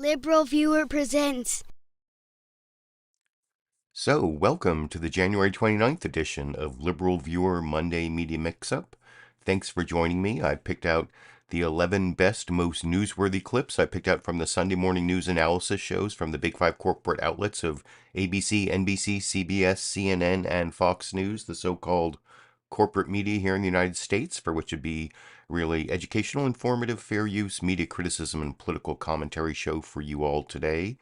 LiberalViewer presents. So, welcome to the January 29th edition of LiberalViewer Monday Media Mix-Up. Thanks for joining me. I picked out the 11 best, most newsworthy clips I picked out from the Sunday morning news analysis shows from the big five corporate outlets of ABC, NBC, CBS, CNN, and Fox News, the so-called corporate media here in the United States, for which would be really educational, informative, fair use, media criticism, and political commentary show for you all today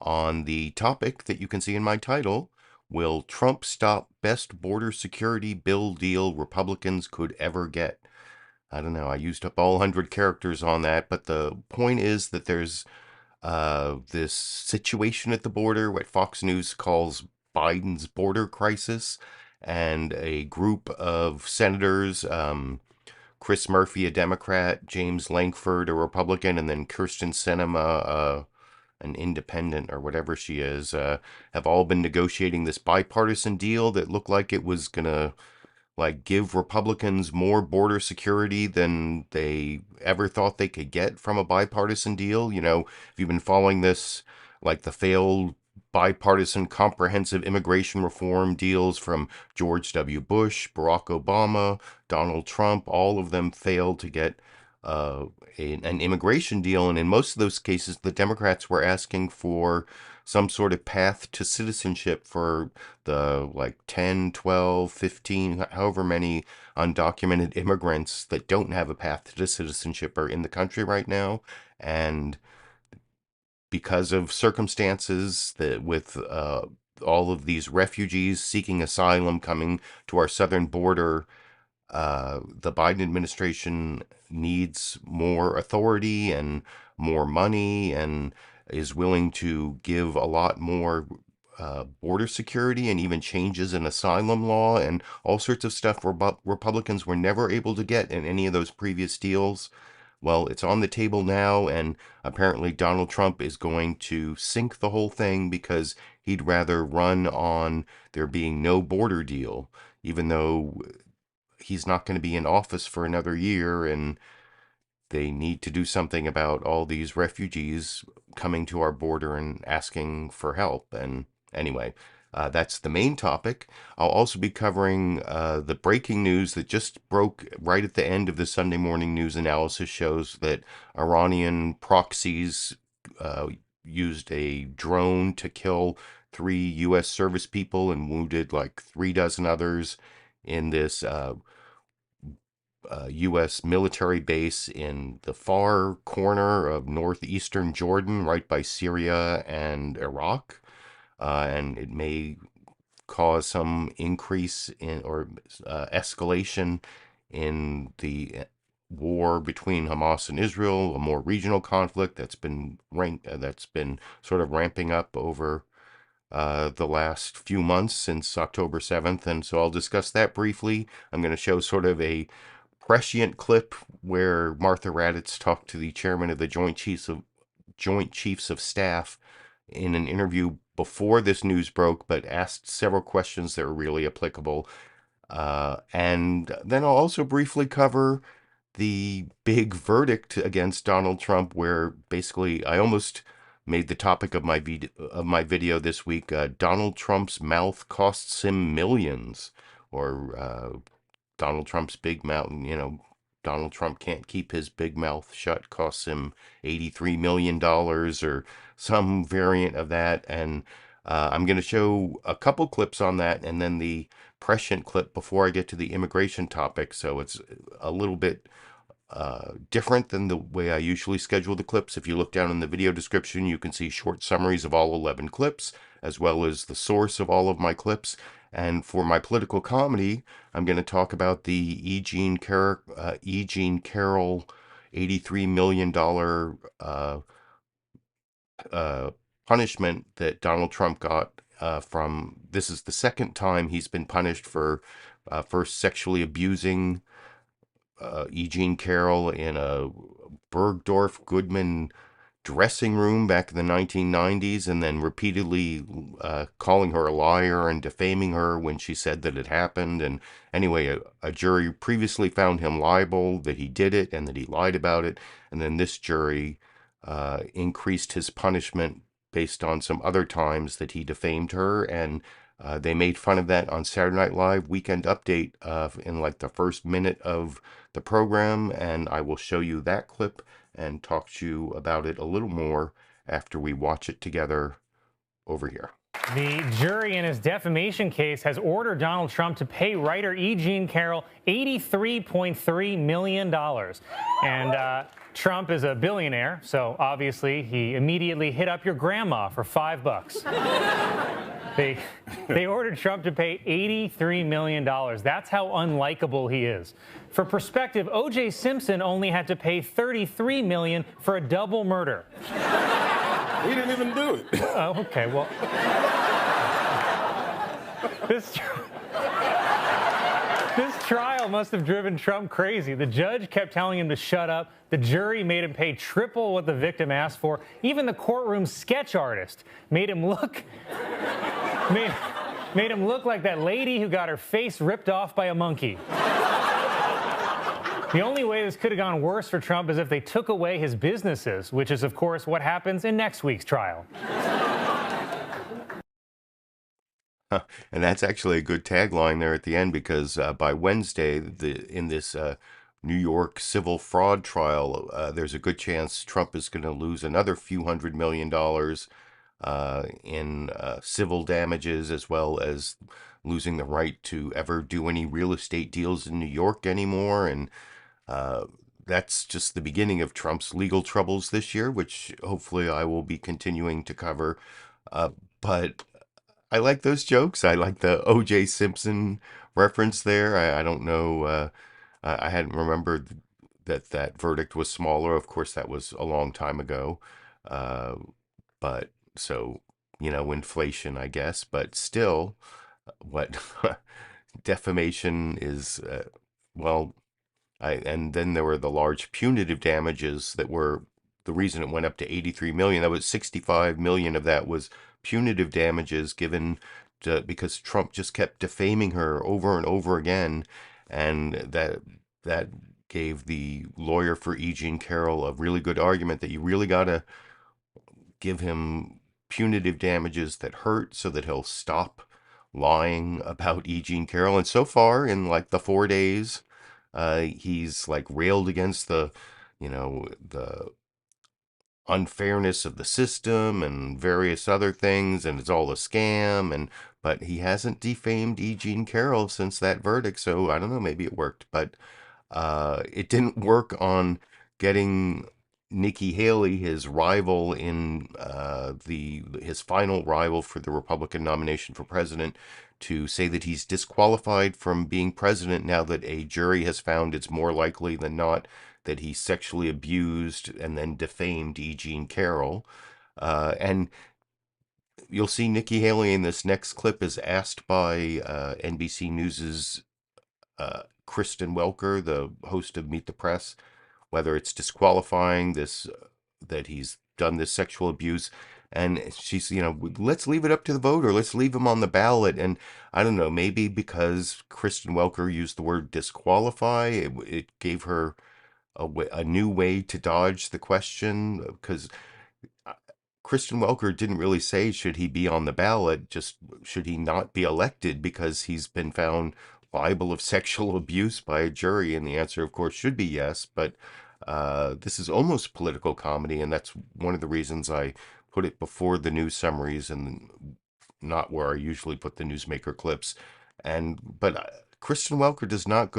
on the topic that you can see in my title: Will Trump stop best border security bill deal Republicans could ever get? I don't know. I used up all 100 characters on that, but the point is that there's this situation at the border, what Fox News calls Biden's border crisis, and a group of senators, Chris Murphy, a Democrat, James Lankford, a Republican, and then Kirsten Sinema, an independent or whatever she is, have all been negotiating this bipartisan deal that looked like it was gonna give Republicans more border security than they ever thought they could get from a bipartisan deal. You know, if you've been following this, like the failed bipartisan comprehensive immigration reform deals from George W. Bush, Barack Obama, Donald Trump, all of them failed to get uh, an immigration deal. And in most of those cases, the Democrats were asking for some sort of path to citizenship for the 10, 12, 15, however many undocumented immigrants that don't have a path to citizenship are in the country right now. And because of circumstances that with all of these refugees seeking asylum coming to our southern border, the Biden administration needs more authority and more money and is willing to give a lot more border security and even changes in asylum law and all sorts of stuff Republicans were never able to get in any of those previous deals. Well, it's on the table now, and apparently Donald Trump is going to sink the whole thing because he'd rather run on there being no border deal, even though he's not going to be in office for another year, and they need to do something about all these refugees coming to our border and asking for help. And anyway, that's the main topic. I'll also be covering the breaking news that just broke right at the end of the Sunday morning news analysis shows that Iranian proxies used a drone to kill 3 U.S. service people and wounded like 3 dozen others in this U.S. military base in the far corner of northeastern Jordan, right by Syria and Iraq. And it may cause some increase in or escalation in the war between Hamas and Israel, a more regional conflict that's been sort of ramping up over the last few months since October 7th. And so I'll discuss that briefly. I'm going to show sort of a prescient clip where Martha Raddatz talked to the chairman of the Joint Chiefs of Staff in an interview before this news broke, but asked several questions that were really applicable. And then I'll also briefly cover the big verdict against Donald Trump, where basically I almost made the topic of my video this week. Donald Trump's mouth costs him millions, or Donald Trump's big mouth. Donald Trump can't keep his big mouth shut, costs him $83 million or some variant of that. And I'm going to show a couple clips on that and then the prescient clip before I get to the immigration topic. So it's a little bit different than the way I usually schedule the clips. If you look down in the video description, you can see short summaries of all 11 clips, as well as the source of all of my clips. And for my political comedy, I'm going to talk about the E Jean Carroll $83 million punishment that Donald Trump got from. This is the second time he's been punished for first sexually abusing E Jean Carroll in a Bergdorf Goodman dressing room back in the 1990s, and then repeatedly calling her a liar and defaming her when she said that it happened. And anyway, a jury previously found him liable, that he did it and that he lied about it. And then this jury increased his punishment based on some other times that he defamed her, and they made fun of that on Saturday Night Live Weekend Update in like the first minute of the program, and I will show you that clip and talk to you about it a little more after we watch it together over here. The jury in his defamation case has ordered Donald Trump to pay writer E Jean Carroll $83.3 million. And Trump is a billionaire, so obviously he immediately hit up your grandma for $5. They ordered Trump to pay $83 million. That's how unlikable he is. For perspective, O.J. Simpson only had to pay $33 million for a double murder. He didn't even do it. Oh, okay, well. This trial must have driven Trump crazy. The judge kept telling him to shut up. The jury made him pay triple what the victim asked for. Even the courtroom sketch artist made him look like that lady who got her face ripped off by a monkey. The only way this could have gone worse for Trump is if they took away his businesses, which is, of course, what happens in next week's trial. And that's actually a good tagline there at the end, because by Wednesday, in this New York civil fraud trial, there's a good chance Trump is going to lose another few $100 million in civil damages, as well as losing the right to ever do any real estate deals in New York anymore. And that's just the beginning of Trump's legal troubles this year, which hopefully I will be continuing to cover. But I like those jokes. I like the O.J. Simpson reference there. I don't know. I hadn't remembered that verdict was smaller. Of course, that was a long time ago. But so, inflation, I guess. But still, what defamation is, and then there were the large punitive damages that were the reason it went up to 83 million. That was 65 million of that was punitive damages given because Trump just kept defaming her over and over again, and that gave the lawyer for E Jean Carroll a really good argument that you really got to give him punitive damages that hurt so that he'll stop lying about E Jean Carroll. And so far, in like the 4 days, he's like railed against the unfairness of the system and various other things, and it's all a scam, but he hasn't defamed E Jean Carroll since that verdict, so I don't know, maybe it worked. But it didn't work on getting Nikki Haley, his rival in his final rival for the Republican nomination for president, to say that he's disqualified from being president now that a jury has found it's more likely than not that he sexually abused and then defamed E Jean Carroll. And you'll see Nikki Haley in this next clip is asked by NBC News's Kristen Welker, the host of Meet the Press, whether it's disqualifying that he's done this sexual abuse. And she's, let's leave it up to the voter. Let's leave him on the ballot. And I don't know, maybe because Kristen Welker used the word disqualify, it gave her a new way to dodge the question, because Kristen Welker didn't really say should he be on the ballot, just should he not be elected because he's been found liable of sexual abuse by a jury, and the answer, of course, should be yes. But this is almost political comedy, and that's one of the reasons I put it before the news summaries and not where I usually put the newsmaker clips. But Kristen Welker does not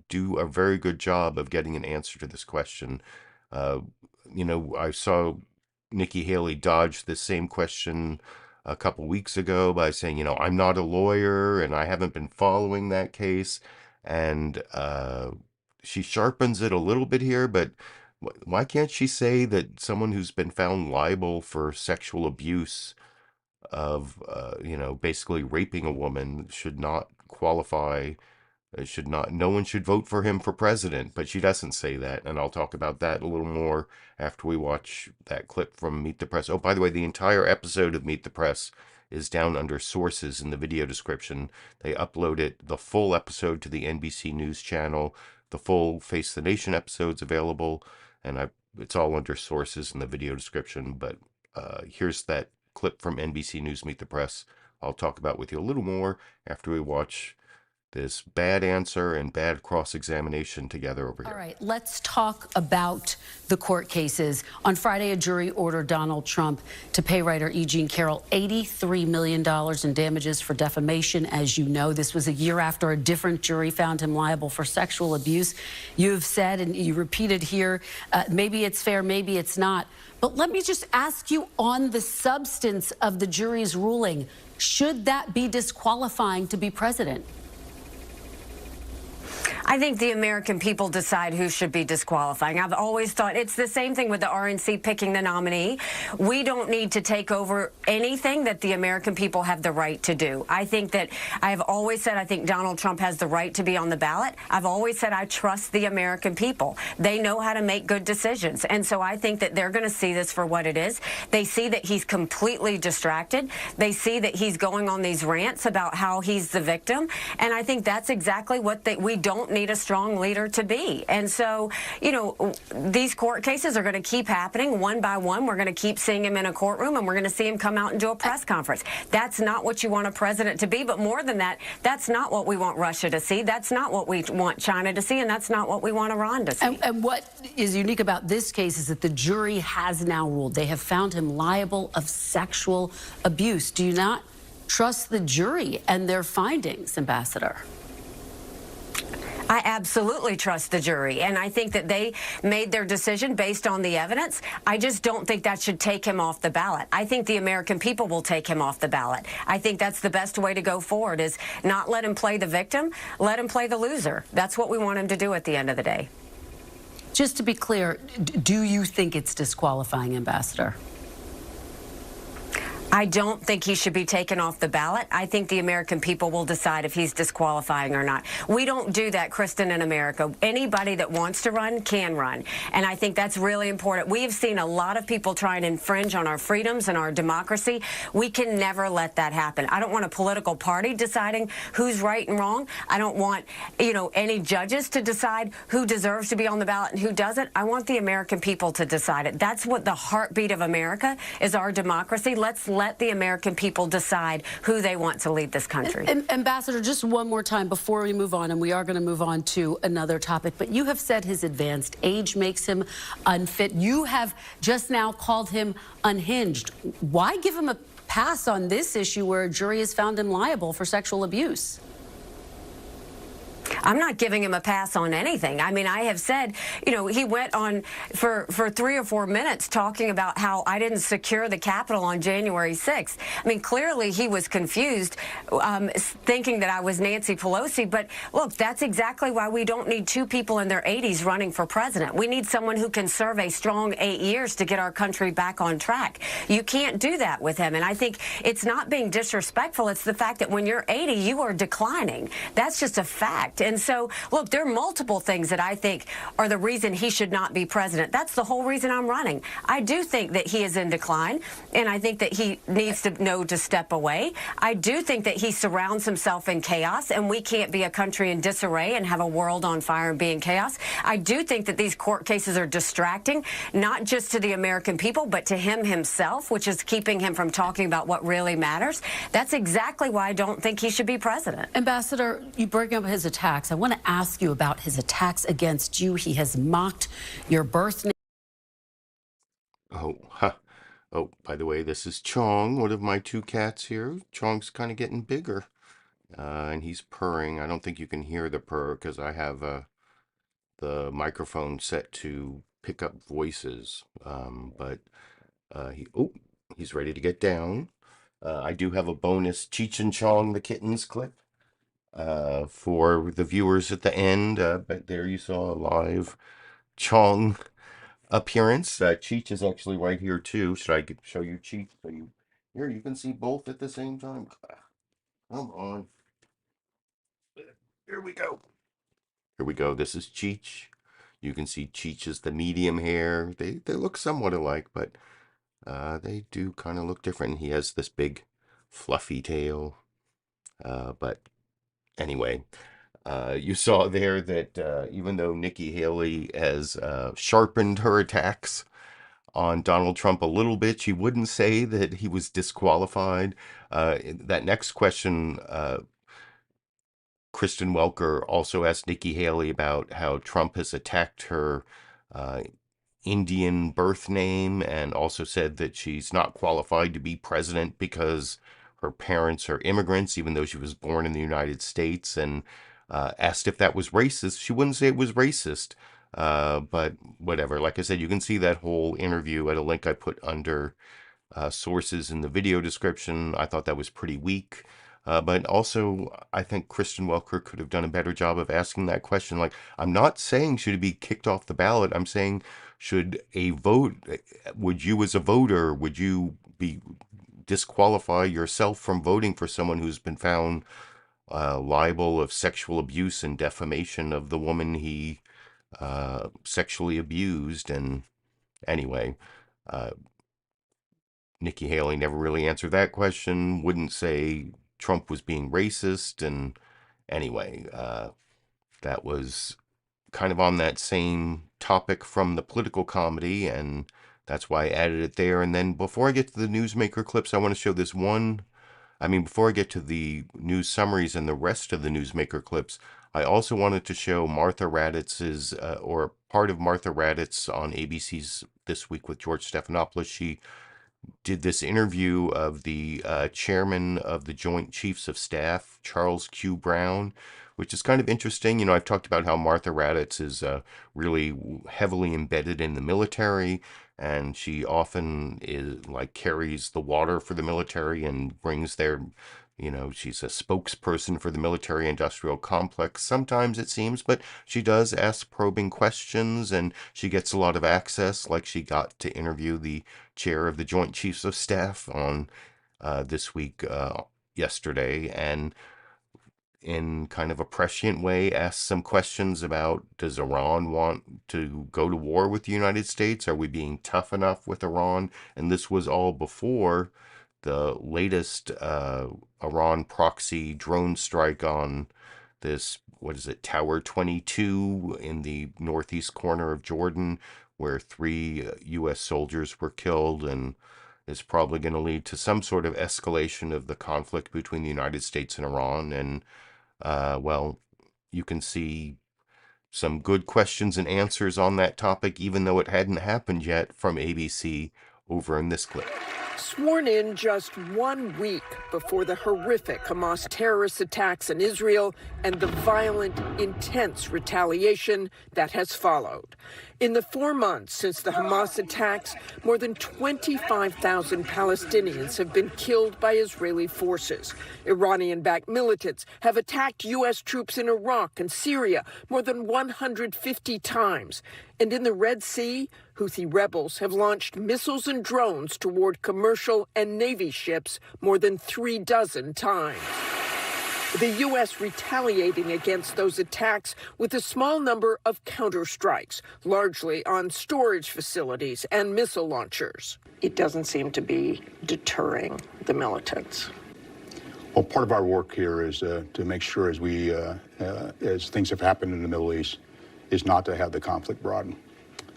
do a very good job of getting an answer to this question. I saw Nikki Haley dodge this same question a couple weeks ago by saying, I'm not a lawyer and I haven't been following that case. And she sharpens it a little bit here, but why can't she say that someone who's been found liable for sexual abuse of, basically raping a woman should not qualify, no one should vote for him for president? But she doesn't say that, and I'll talk about that a little more after we watch that clip from Meet the Press. Oh, by the way, the entire episode of Meet the Press is down under sources in the video description. They uploaded the full episode to the NBC News channel. The full Face the Nation episode's available, and I it's all under sources in the video description, but here's that clip from NBC News Meet the Press. I'll talk about with you a little more after we watch this bad answer and bad cross-examination together over here. All right, let's talk about the court cases. On Friday, a jury ordered Donald Trump to pay writer E Jean Carroll $83 million in damages for defamation. As you know, this was a year after a different jury found him liable for sexual abuse. You have said, and you repeated here, maybe it's fair, maybe it's not. But let me just ask you on the substance of the jury's ruling, should that be disqualifying to be president? I think the American people decide who should be disqualifying. I've always thought it's the same thing with the RNC picking the nominee. We don't need to take over anything that the American people have the right to do. I think that I have always said I think Donald Trump has the right to be on the ballot. I've always said I trust the American people. They know how to make good decisions. And so I think that they're going to see this for what it is. They see that he's completely distracted. They see that he's going on these rants about how he's the victim. And I think that's exactly what we don't need a strong leader to be. And so, you know, these court cases are going to keep happening one by one. We're going to keep seeing him in a courtroom, and we're going to see him come out and do a press conference. That's not what you want a president to be. But more than that, that's not what we want Russia to see. That's not what we want China to see. And that's not what we want Iran to see. And what is unique about this case is that the jury has now ruled. They have found him liable of sexual abuse. Do you not trust the jury and their findings, Ambassador? I absolutely trust the jury, and I think that they made their decision based on the evidence. I just don't think that should take him off the ballot. I think the American people will take him off the ballot. I think that's the best way to go forward, is not let him play the victim, let him play the loser. That's what we want him to do at the end of the day. Just to be clear, do you think it's disqualifying, Ambassador? I don't think he should be taken off the ballot. I think the American people will decide if he's disqualifying or not. We don't do that, Kristen, in America. Anybody that wants to run can run. And I think that's really important. We have seen a lot of people try and infringe on our freedoms and our democracy. We can never let that happen. I don't want a political party deciding who's right and wrong. I don't want, you know, any judges to decide who deserves to be on the ballot and who doesn't. I want the American people to decide it. That's what the heartbeat of America is, our democracy. Let's let the American people decide who they want to lead this country. Ambassador, just one more time before we move on, and we are going to move on to another topic, but you have said his advanced age makes him unfit. You have just now called him unhinged. Why give him a pass on this issue where a jury has found him liable for sexual abuse? I'm not giving him a pass on anything. I mean, I have said, you know, he went on for 3 or 4 minutes talking about how I didn't secure the Capitol on January 6th. I mean, clearly he was confused, thinking that I was Nancy Pelosi. But look, that's exactly why we don't need two people in their 80s running for president. We need someone who can serve a strong 8 years to get our country back on track. You can't do that with him. And I think it's not being disrespectful. It's the fact that when you're 80, you are declining. That's just a fact. And so, look, there are multiple things that I think are the reason he should not be president. That's the whole reason I'm running. I do think that he is in decline, and I think that he needs to know to step away. I do think that he surrounds himself in chaos, and we can't be a country in disarray and have a world on fire and be in chaos. I do think that these court cases are distracting, not just to the American people, but to him himself, which is keeping him from talking about what really matters. That's exactly why I don't think he should be president. Ambassador, you bring up his attacks. I want to ask you about his attacks against you. He has mocked your birth name. Oh, by the way, this is Chong, one of my two cats here. Chong's kind of getting bigger, and he's purring. I don't think you can hear the purr because I have the microphone set to pick up voices. But he's ready to get down. I do have a bonus Cheech and Chong the Kittens clip for the viewers at the end. But there you saw a live Chong appearance. Cheech is actually right here too. Should I show you Cheech? So you can see both at the same time. Come on. Here we go. Here we go. This is Cheech. You can see Cheech is the medium hair. They look somewhat alike, but they do kind of look different. He has this big fluffy tail. But anyway, You saw there that even though Nikki Haley has sharpened her attacks on Donald Trump a little bit, she wouldn't say that he was disqualified. That next question, Kristen Welker also asked Nikki Haley about how Trump has attacked her Indian birth name and also said that she's not qualified to be president because her parents are immigrants, even though she was born in the United States, and asked if that was racist. She wouldn't say it was racist, but whatever. Like I said, you can see that whole interview at a link I put under sources in the video description. I thought that was pretty weak. But also, I think Kristen Welker could have done a better job of asking that question. Like, I'm not saying should it be kicked off the ballot. I'm saying should a vote, would you as a voter, would you be disqualify yourself from voting for someone who's been found liable of sexual abuse and defamation of the woman he sexually abused? And anyway, Nikki Haley never really answered that question, wouldn't say Trump was being racist. And anyway, that was kind of on that same topic from the political comedy, and that's why I added it there. And then before I get to the newsmaker clips, I want to show this one. Before I get to the news summaries and the rest of the newsmaker clips, I also wanted to show Martha Raddatz's, or part of Martha Raddatz on ABC's This Week with George Stephanopoulos. She did this interview of the chairman of the Joint Chiefs of Staff, Charles Q. Brown, which is kind of interesting. You know, I've talked about how Martha Raddatz is really heavily embedded in the military, and she often carries the water for the military and brings their, she's a spokesperson for the military industrial complex sometimes, it seems, but she does ask probing questions and she gets a lot of access, like she got to interview the chair of the Joint Chiefs of Staff on This Week yesterday, and in kind of a prescient way asked some questions about, does Iran want to go to war with the United States? Are we being tough enough with Iran? And this was all before the latest Iran proxy drone strike on this, Tower 22 in the northeast corner of Jordan, where 3 U.S. soldiers were killed, and is probably going to lead to some sort of escalation of the conflict between the United States and Iran. And you can see some good questions and answers on that topic, even though it hadn't happened yet, from ABC over in this clip. Sworn in just 1 week before the horrific Hamas terrorist attacks in Israel and the violent, intense retaliation that has followed. In the 4 months since the Hamas attacks, more than 25,000 Palestinians have been killed by Israeli forces. Iranian-backed militants have attacked U.S. troops in Iraq and Syria more than 150 times. And in the Red Sea, Houthi rebels have launched missiles and drones toward commercial and Navy ships more than 36 times. The U.S. retaliating against those attacks with a small number of counterstrikes, largely on storage facilities and missile launchers. It doesn't seem to be deterring the militants. Well, part of our work here is to make sure as things have happened in the Middle East, is not to have the conflict broaden.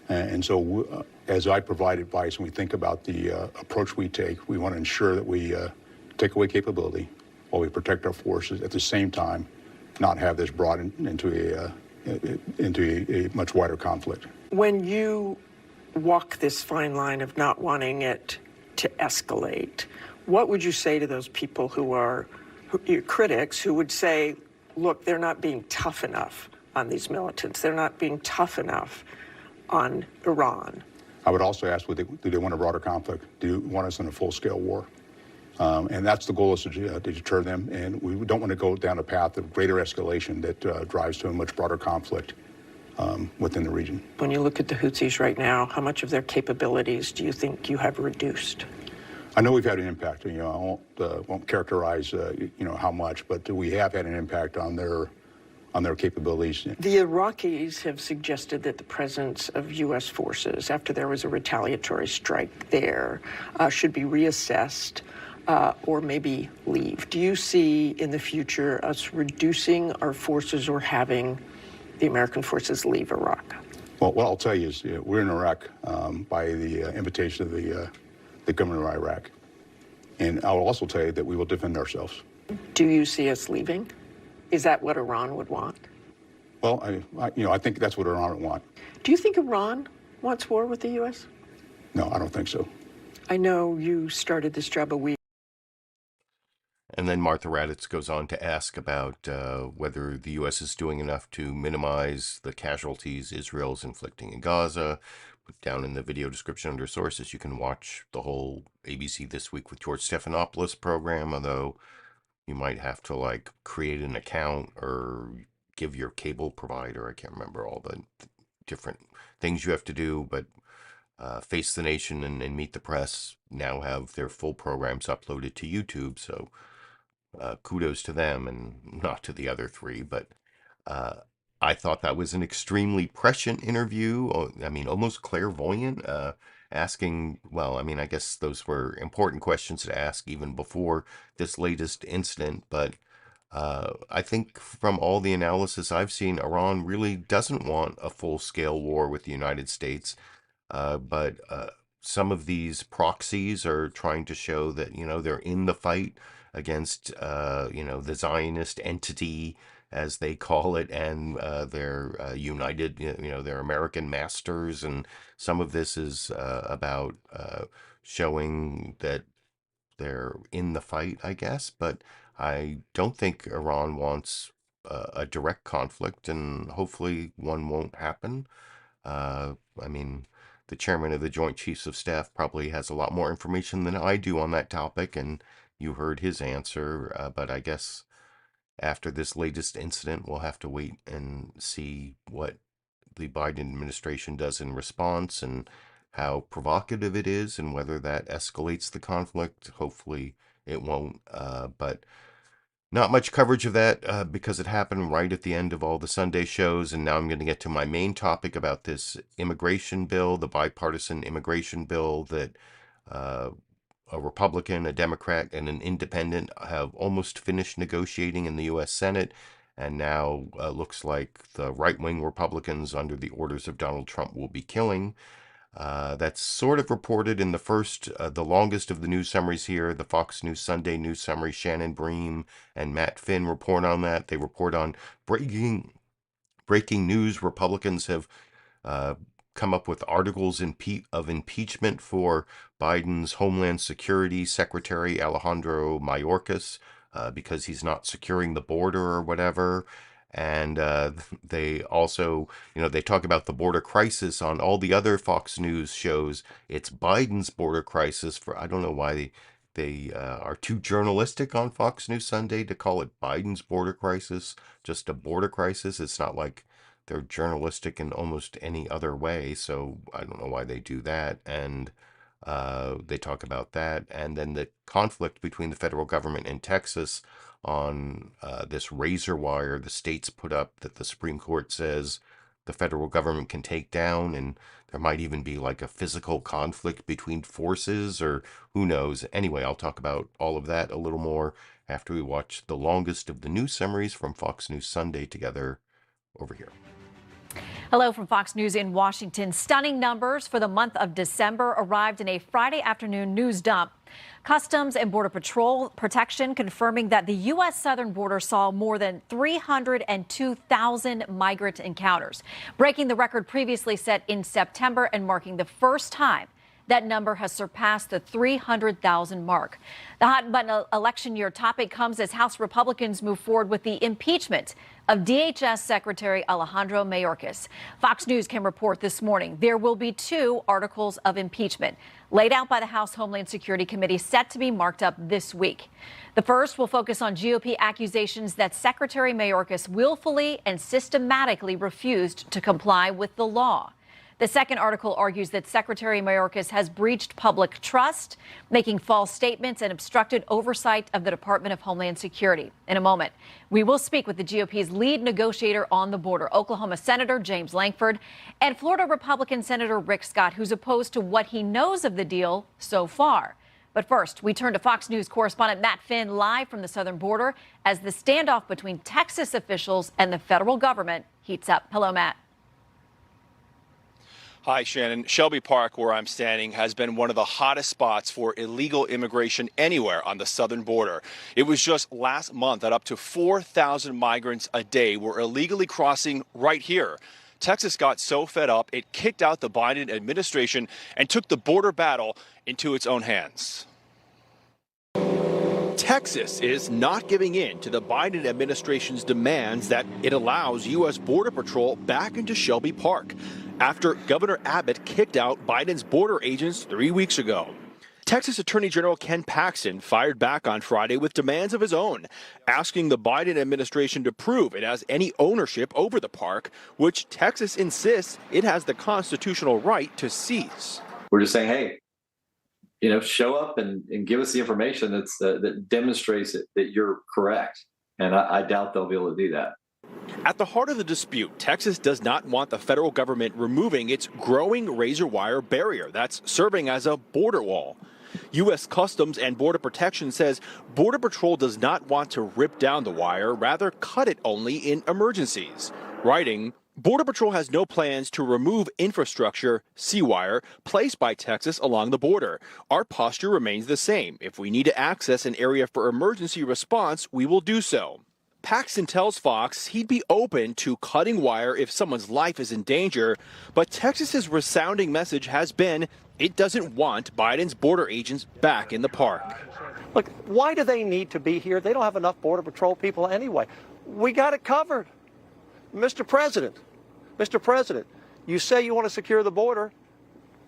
And so as I provide advice and we think about the approach we take, we want to ensure that we take away capability while we protect our forces, at the same time not have this broaden into a much wider conflict. When you walk this fine line of not wanting it to escalate, what would you say to those people who are your critics who would say, look, they're not being tough enough on these militants. They're not being tough enough on Iran. I would also ask, do they want a broader conflict? Do you want us in a full-scale war? And that's the goal, is to deter them. And we don't want to go down a path of greater escalation that drives to a much broader conflict within the region. When you look at the Houthis right now, how much of their capabilities do you think you have reduced? I know we've had an impact. I won't characterize how much, but we have had an impact on their capabilities. The Iraqis have suggested that the presence of U.S. forces after there was a retaliatory strike there should be reassessed. or maybe leave? Do you see in the future us reducing our forces or having the American forces leave Iraq? Well, what I'll tell you is we're in Iraq by the invitation of the government of Iraq. And I'll also tell you that we will defend ourselves. Do you see us leaving? Is that what Iran would want? Well, I think that's what Iran would want. Do you think Iran wants war with the U.S.? No, I don't think so. I know you started this job a week. And then Martha Raddatz goes on to ask about whether the U.S. is doing enough to minimize the casualties Israel's inflicting in Gaza. Down in the video description under sources, you can watch the whole ABC This Week with George Stephanopoulos program, although you might have to create an account or give your cable provider, I can't remember all the different things you have to do, but Face the Nation and Meet the Press now have their full programs uploaded to YouTube, so kudos to them and not to the other three. But I thought that was an extremely prescient interview. I mean, almost clairvoyant, asking, well, I mean, I guess those were important questions to ask even before this latest incident. But I think from all the analysis I've seen, Iran really doesn't want a full-scale war with the United States. But some of these proxies are trying to show that, they're in the fight against, the Zionist entity, as they call it, and they're united, they're American masters. And some of this is about showing that they're in the fight, I guess. But I don't think Iran wants a direct conflict, and hopefully one won't happen. I mean, the chairman of the Joint Chiefs of Staff probably has a lot more information than I do on that topic, and you heard his answer. But I guess after this latest incident, we'll have to wait and see what the Biden administration does in response and how provocative it is and whether that escalates the conflict. Hopefully it won't. But not much coverage of that because it happened right at the end of all the Sunday shows. And now I'm going to get to my main topic about this immigration bill, the bipartisan immigration bill that a Republican, a Democrat, and an independent have almost finished negotiating in the U.S. Senate. And now looks like the right-wing Republicans, under the orders of Donald Trump, will be killing. That's sort of reported in the longest of the news summaries here, the Fox News Sunday news summary. Shannon Bream and Matt Finn report on that. They report on breaking news. Republicans have come up with articles of impeachment for Biden's Homeland Security Secretary Alejandro Mayorkas because he's not securing the border or whatever. And they also, they talk about the border crisis on all the other Fox News shows. It's Biden's border crisis. I don't know why they are too journalistic on Fox News Sunday to call it Biden's border crisis, just a border crisis. It's not like they're journalistic in almost any other way. So I don't know why they do that. And they talk about that. And then the conflict between the federal government and Texas on this razor wire the states put up that the Supreme Court says the federal government can take down, and there might even be like a physical conflict between forces, or who knows. Anyway, I'll talk about all of that a little more after we watch the longest of the news summaries from Fox News Sunday together over here. Hello from Fox News in Washington. Stunning numbers for the month of December arrived in a Friday afternoon news dump. Customs and Border Patrol protection confirming that the U.S. southern border saw more than 302,000 migrant encounters, breaking the record previously set in September and marking the first time that number has surpassed the 300,000 mark. The hot button election year topic comes as House Republicans move forward with the impeachment of DHS Secretary Alejandro Mayorkas. Fox News can report this morning there will be 2 articles of impeachment laid out by the House Homeland Security Committee set to be marked up this week. The first will focus on GOP accusations that Secretary Mayorkas willfully and systematically refused to comply with the law. The second article argues that Secretary Mayorkas has breached public trust, making false statements and obstructed oversight of the Department of Homeland Security. In a moment, we will speak with the GOP's lead negotiator on the border, Oklahoma Senator James Lankford, and Florida Republican Senator Rick Scott, who's opposed to what he knows of the deal so far. But first, we turn to Fox News correspondent Matt Finn live from the southern border as the standoff between Texas officials and the federal government heats up. Hello, Matt. Hi, Shannon. Shelby Park, where I'm standing, has been one of the hottest spots for illegal immigration anywhere on the southern border. It was just last month that up to 4,000 migrants a day were illegally crossing right here. Texas got so fed up, it kicked out the Biden administration and took the border battle into its own hands. Texas is not giving in to the Biden administration's demands that it allows U.S. Border Patrol back into Shelby Park after Governor Abbott kicked out Biden's border agents 3 weeks ago. Texas Attorney General Ken Paxton fired back on Friday with demands of his own, asking the Biden administration to prove it has any ownership over the park, which Texas insists it has the constitutional right to seize. We're just saying, hey, show up and give us the information that demonstrates that you're correct. And I doubt they'll be able to do that. At the heart of the dispute, Texas does not want the federal government removing its growing razor wire barrier that's serving as a border wall. U.S. Customs and Border Protection says Border Patrol does not want to rip down the wire, rather cut it only in emergencies. Writing, Border Patrol has no plans to remove infrastructure, C-wire, placed by Texas along the border. Our posture remains the same. If we need to access an area for emergency response, we will do so. Paxton tells Fox he'd be open to cutting wire if someone's life is in danger, but Texas's resounding message has been it doesn't want Biden's border agents back in the park. Look, why do they need to be here? They don't have enough Border Patrol people anyway. We got it covered. Mr. President, you say you want to secure the border.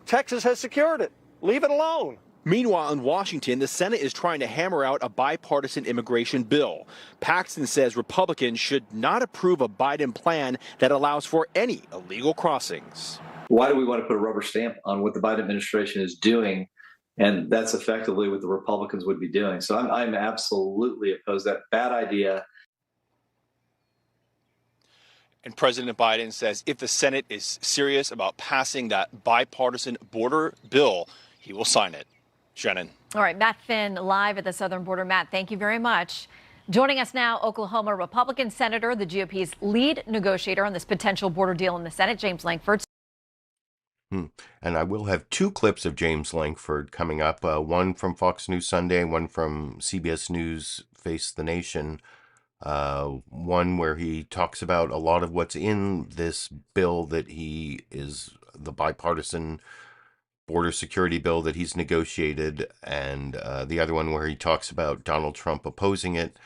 Texas has secured it. Leave it alone. Meanwhile, in Washington, the Senate is trying to hammer out a bipartisan immigration bill. Paxton says Republicans should not approve a Biden plan that allows for any illegal crossings. Why do we want to put a rubber stamp on what the Biden administration is doing? And that's effectively what the Republicans would be doing. So I'm absolutely opposed to that. Bad idea. And President Biden says if the Senate is serious about passing that bipartisan border bill, he will sign it. Shannon. All right, Matt Finn live at the southern border. Matt, thank you very much. Joining us now, Oklahoma Republican Senator, the GOP's lead negotiator on this potential border deal in the Senate, James Lankford. And I will have two clips of James Lankford coming up, one from Fox News Sunday, one from CBS News Face the Nation, one where he talks about a lot of what's in this bill that he is the bipartisan border security bill that he's negotiated, and the other one where he talks about Donald Trump opposing it.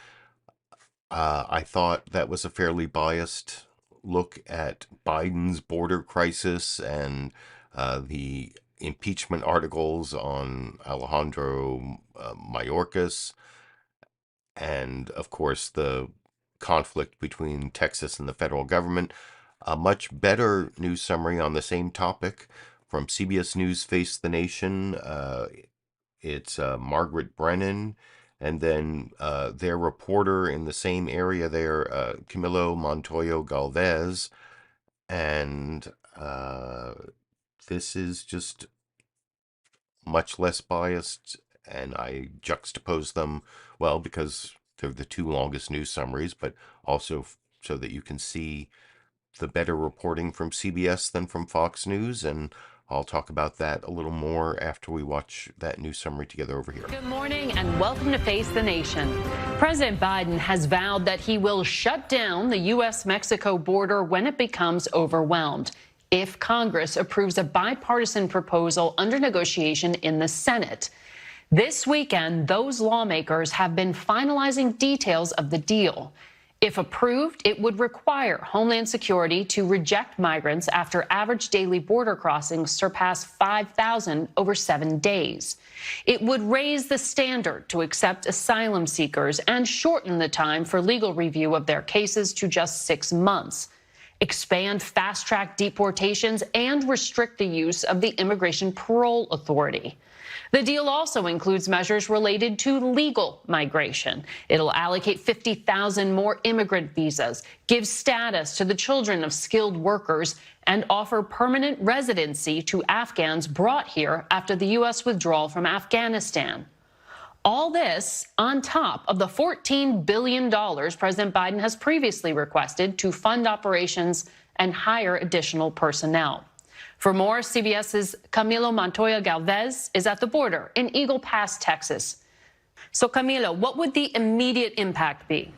I thought that was a fairly biased look at Biden's border crisis and the impeachment articles on Alejandro Mayorkas, and of course the conflict between Texas and the federal government. A much better news summary on the same topic from CBS News Face the Nation. It's Margaret Brennan, and then their reporter in the same area there, Camilo Montoya-Galvez, and this is just much less biased, and I juxtapose them, well, because they're the two longest news summaries, but also so that you can see the better reporting from CBS than from Fox News, and I'll talk about that a little more after we watch that news summary together over here. Good morning and welcome to Face the Nation. President Biden has vowed that he will shut down the U.S.-Mexico border when it becomes overwhelmed if Congress approves a bipartisan proposal under negotiation in the Senate. This weekend, those lawmakers have been finalizing details of the deal. If approved, it would require Homeland Security to reject migrants after average daily border crossings surpass 5,000 over 7 days. It would raise the standard to accept asylum seekers and shorten the time for legal review of their cases to just 6 months. expand fast-track deportations, and restrict the use of the Immigration Parole Authority. The deal also includes measures related to legal migration. It'll allocate 50,000 more immigrant visas, give status to the children of skilled workers, and offer permanent residency to Afghans brought here after the U.S. withdrawal from Afghanistan. All this on top of the $14 billion President Biden has previously requested to fund operations and hire additional personnel. For more, CBS's Camilo Montoya-Galvez is at the border in Eagle Pass, Texas. So, Camilo, what would the immediate impact be?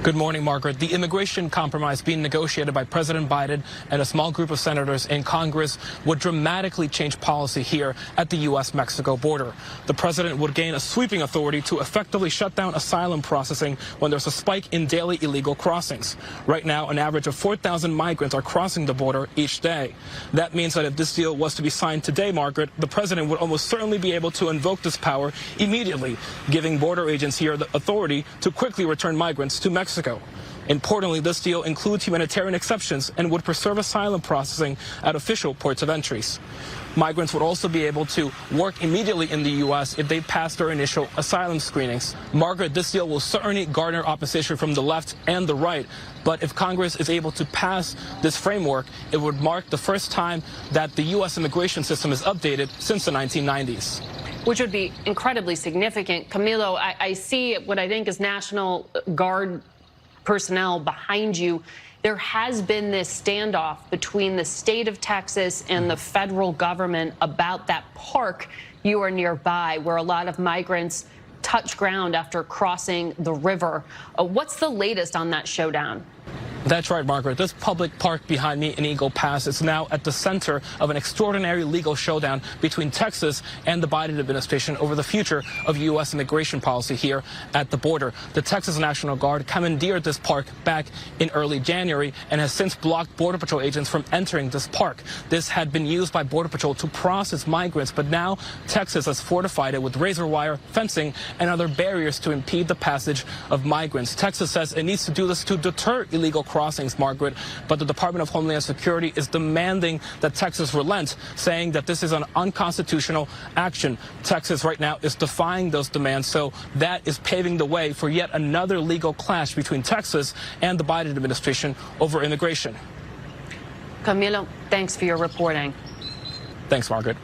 Good morning, Margaret. The immigration compromise being negotiated by President Biden and a small group of senators in Congress would dramatically change policy here at the U.S.-Mexico border. The president would gain a sweeping authority to effectively shut down asylum processing when there's a spike in daily illegal crossings. Right now, an average of 4,000 migrants are crossing the border each day. That means that if this deal was to be signed today, Margaret, the president would almost certainly be able to invoke this power immediately, giving border agents here the authority to quickly return migrants to Mexico. Importantly, this deal includes humanitarian exceptions and would preserve asylum processing at official ports of entries. Migrants would also be able to work immediately in the U.S. if they pass their initial asylum screenings. Margaret, this deal will certainly garner opposition from the left and the right, but if Congress is able to pass this framework, it would mark the first time that the U.S. immigration system is updated since the 1990s. Which would be incredibly significant. Camilo, I see what I think is National Guard personnel behind you. There has been this standoff between the state of Texas and the federal government about that park you are nearby, where a lot of migrants touch ground after crossing the river. What's the latest on that showdown? That's right, Margaret. This public park behind me in Eagle Pass is now at the center of an extraordinary legal showdown between Texas and the Biden administration over the future of U.S. immigration policy here at the border. The Texas National Guard commandeered this park back in early January and has since blocked Border Patrol agents from entering this park. This had been used by Border Patrol to process migrants, but now Texas has fortified it with razor wire fencing and other barriers to impede the passage of migrants. Texas says it needs to do this to deter illegal crossings, Margaret, but the Department of Homeland Security is demanding that Texas relent, saying that this is an unconstitutional action. Texas right now is defying those demands, so that is paving the way for yet another legal clash between Texas and the Biden administration over immigration. Camilo, thanks for your reporting. Thanks, Margaret.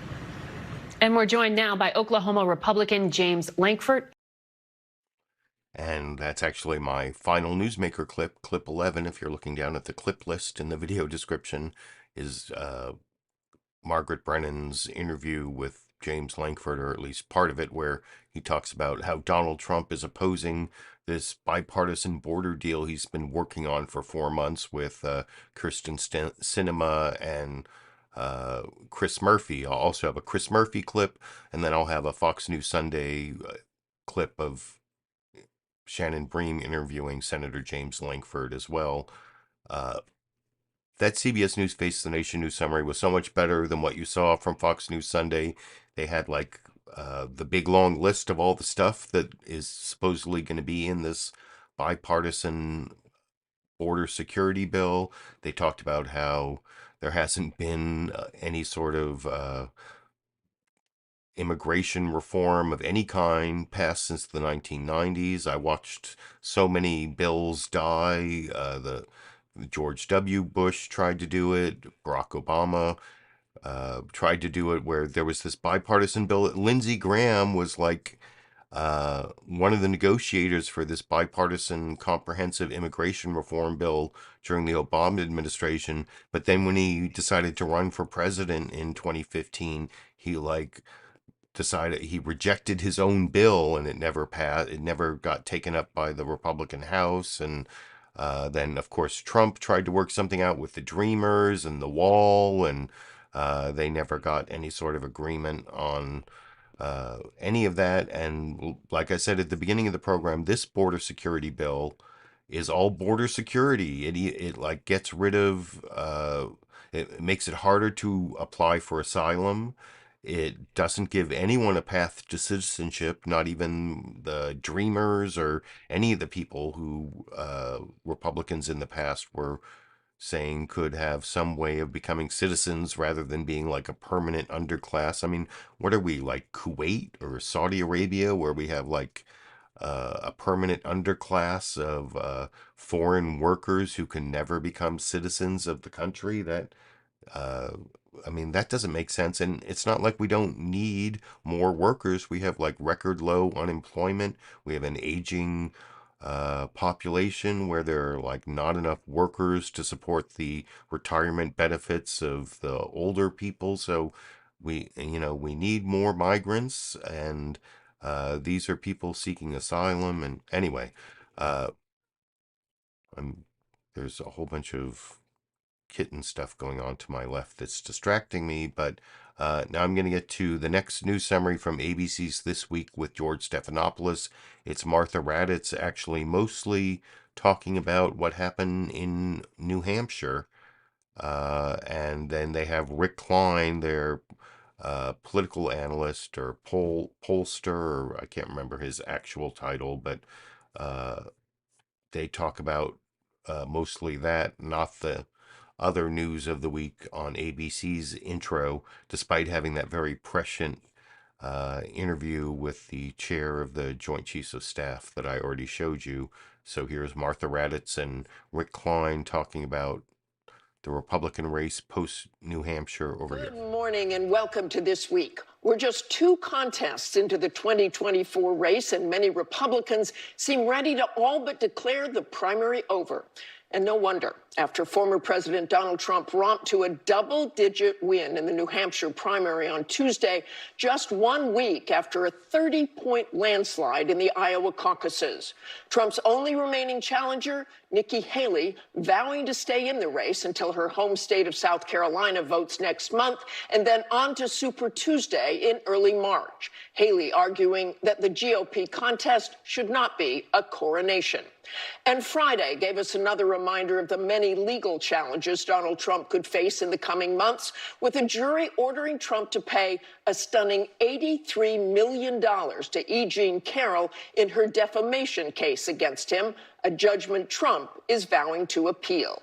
And we're joined now by Oklahoma Republican James Lankford. And that's actually my final newsmaker clip, clip 11. If you're looking down at the clip list in the video description, is Margaret Brennan's interview with James Lankford, or at least part of it, where he talks about how Donald Trump is opposing this bipartisan border deal he's been working on for 4 months with Kristen Sinema and Chris Murphy. I'll also have a Chris Murphy clip, and then I'll have a Fox News Sunday clip of Shannon Bream interviewing Senator James Lankford as well. That CBS News Face the Nation news summary was so much better than what you saw from Fox News Sunday. They had like the big long list of all the stuff that is supposedly going to be in this bipartisan border security bill. They talked about how there hasn't been any sort of immigration reform of any kind passed since the 1990s. I watched so many bills die. The George W. Bush tried to do it. Barack Obama tried to do it, where there was this bipartisan bill. Lindsey Graham was like one of the negotiators for this bipartisan comprehensive immigration reform bill during the Obama administration. But then when he decided to run for president in 2015, he decided he rejected his own bill, and it never passed. It never got taken up by the Republican House. And then, of course, Trump tried to work something out with the Dreamers and the wall, and they never got any sort of agreement on any of that. And like I said at the beginning of the program, this border security bill is all border security. It like gets rid of, it makes it harder to apply for asylum. It doesn't give anyone a path to citizenship, not even the Dreamers or any of the people who Republicans in the past were saying could have some way of becoming citizens rather than being like a permanent underclass. I mean, what are we, like Kuwait or Saudi Arabia, where we have like a permanent underclass of foreign workers who can never become citizens of the country? I mean, that doesn't make sense. And it's not like we don't need more workers. We have like record low unemployment. We have an aging population where there are like not enough workers to support the retirement benefits of the older people. So we need more migrants, and these are people seeking asylum. And anyway, there's a whole bunch of kitten stuff going on to my left that's distracting me, but now I'm going to get to the next news summary from ABC's This Week with George Stephanopoulos. It's Martha Raddatz actually mostly talking about what happened in New Hampshire, and then they have Rick Klein, their political analyst or pollster, or I can't remember his actual title, but they talk about mostly that, not the other news of the week on ABC's intro, despite having that very prescient interview with the chair of the Joint Chiefs of Staff that I already showed you. So here's Martha Raddatz and Rick Klein talking about the Republican race post New Hampshire over here. Good morning and welcome to This Week. We're just 2 contests into the 2024 race, and many Republicans seem ready to all but declare the primary over. And no wonder, after former President Donald Trump romped to a double-digit win in the New Hampshire primary on Tuesday, just 1 week after a 30-point landslide in the Iowa caucuses. Trump's only remaining challenger, Nikki Haley, vowing to stay in the race until her home state of South Carolina votes next month, and then on to Super Tuesday in early March. Haley arguing that the GOP contest should not be a coronation. And Friday gave us another reminder of the many legal challenges Donald Trump could face in the coming months, with a jury ordering Trump to pay a stunning $83 million to E. Jean Carroll in her defamation case against him, a judgment Trump is vowing to appeal.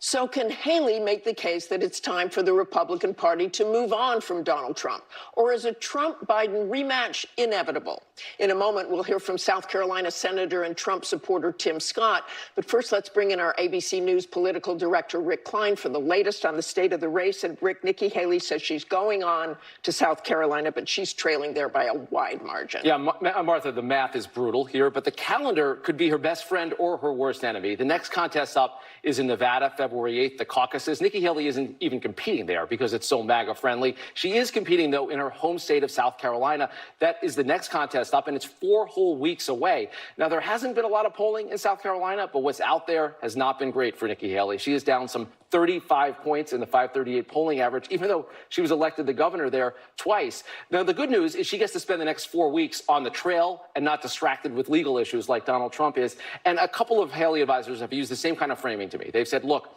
So can Haley make the case that it's time for the Republican Party to move on from Donald Trump? Or is a Trump-Biden rematch inevitable? In a moment, we'll hear from South Carolina Senator and Trump supporter Tim Scott. But first, let's bring in our ABC News political director, Rick Klein, for the latest on the state of the race. And Rick, Nikki Haley says she's going on to South Carolina, but she's trailing there by a wide margin. Yeah, Martha, the math is brutal here, but the calendar could be her best friend or her worst enemy. The next contest up is in Nevada, February 8th, the caucuses. Nikki Haley isn't even competing there because it's so MAGA-friendly. She is competing, though, in her home state of South Carolina. That is the next contest up, and it's 4 whole weeks away. Now, there hasn't been a lot of polling in South Carolina, but what's out there has not been great for Nikki Haley. She is down some 35 points in the 538 polling average, even though she was elected the governor there twice. Now, the good news is she gets to spend the next 4 weeks on the trail and not distracted with legal issues like Donald Trump is. And a couple of Haley advisors have used the same kind of framing to me. They've said, look,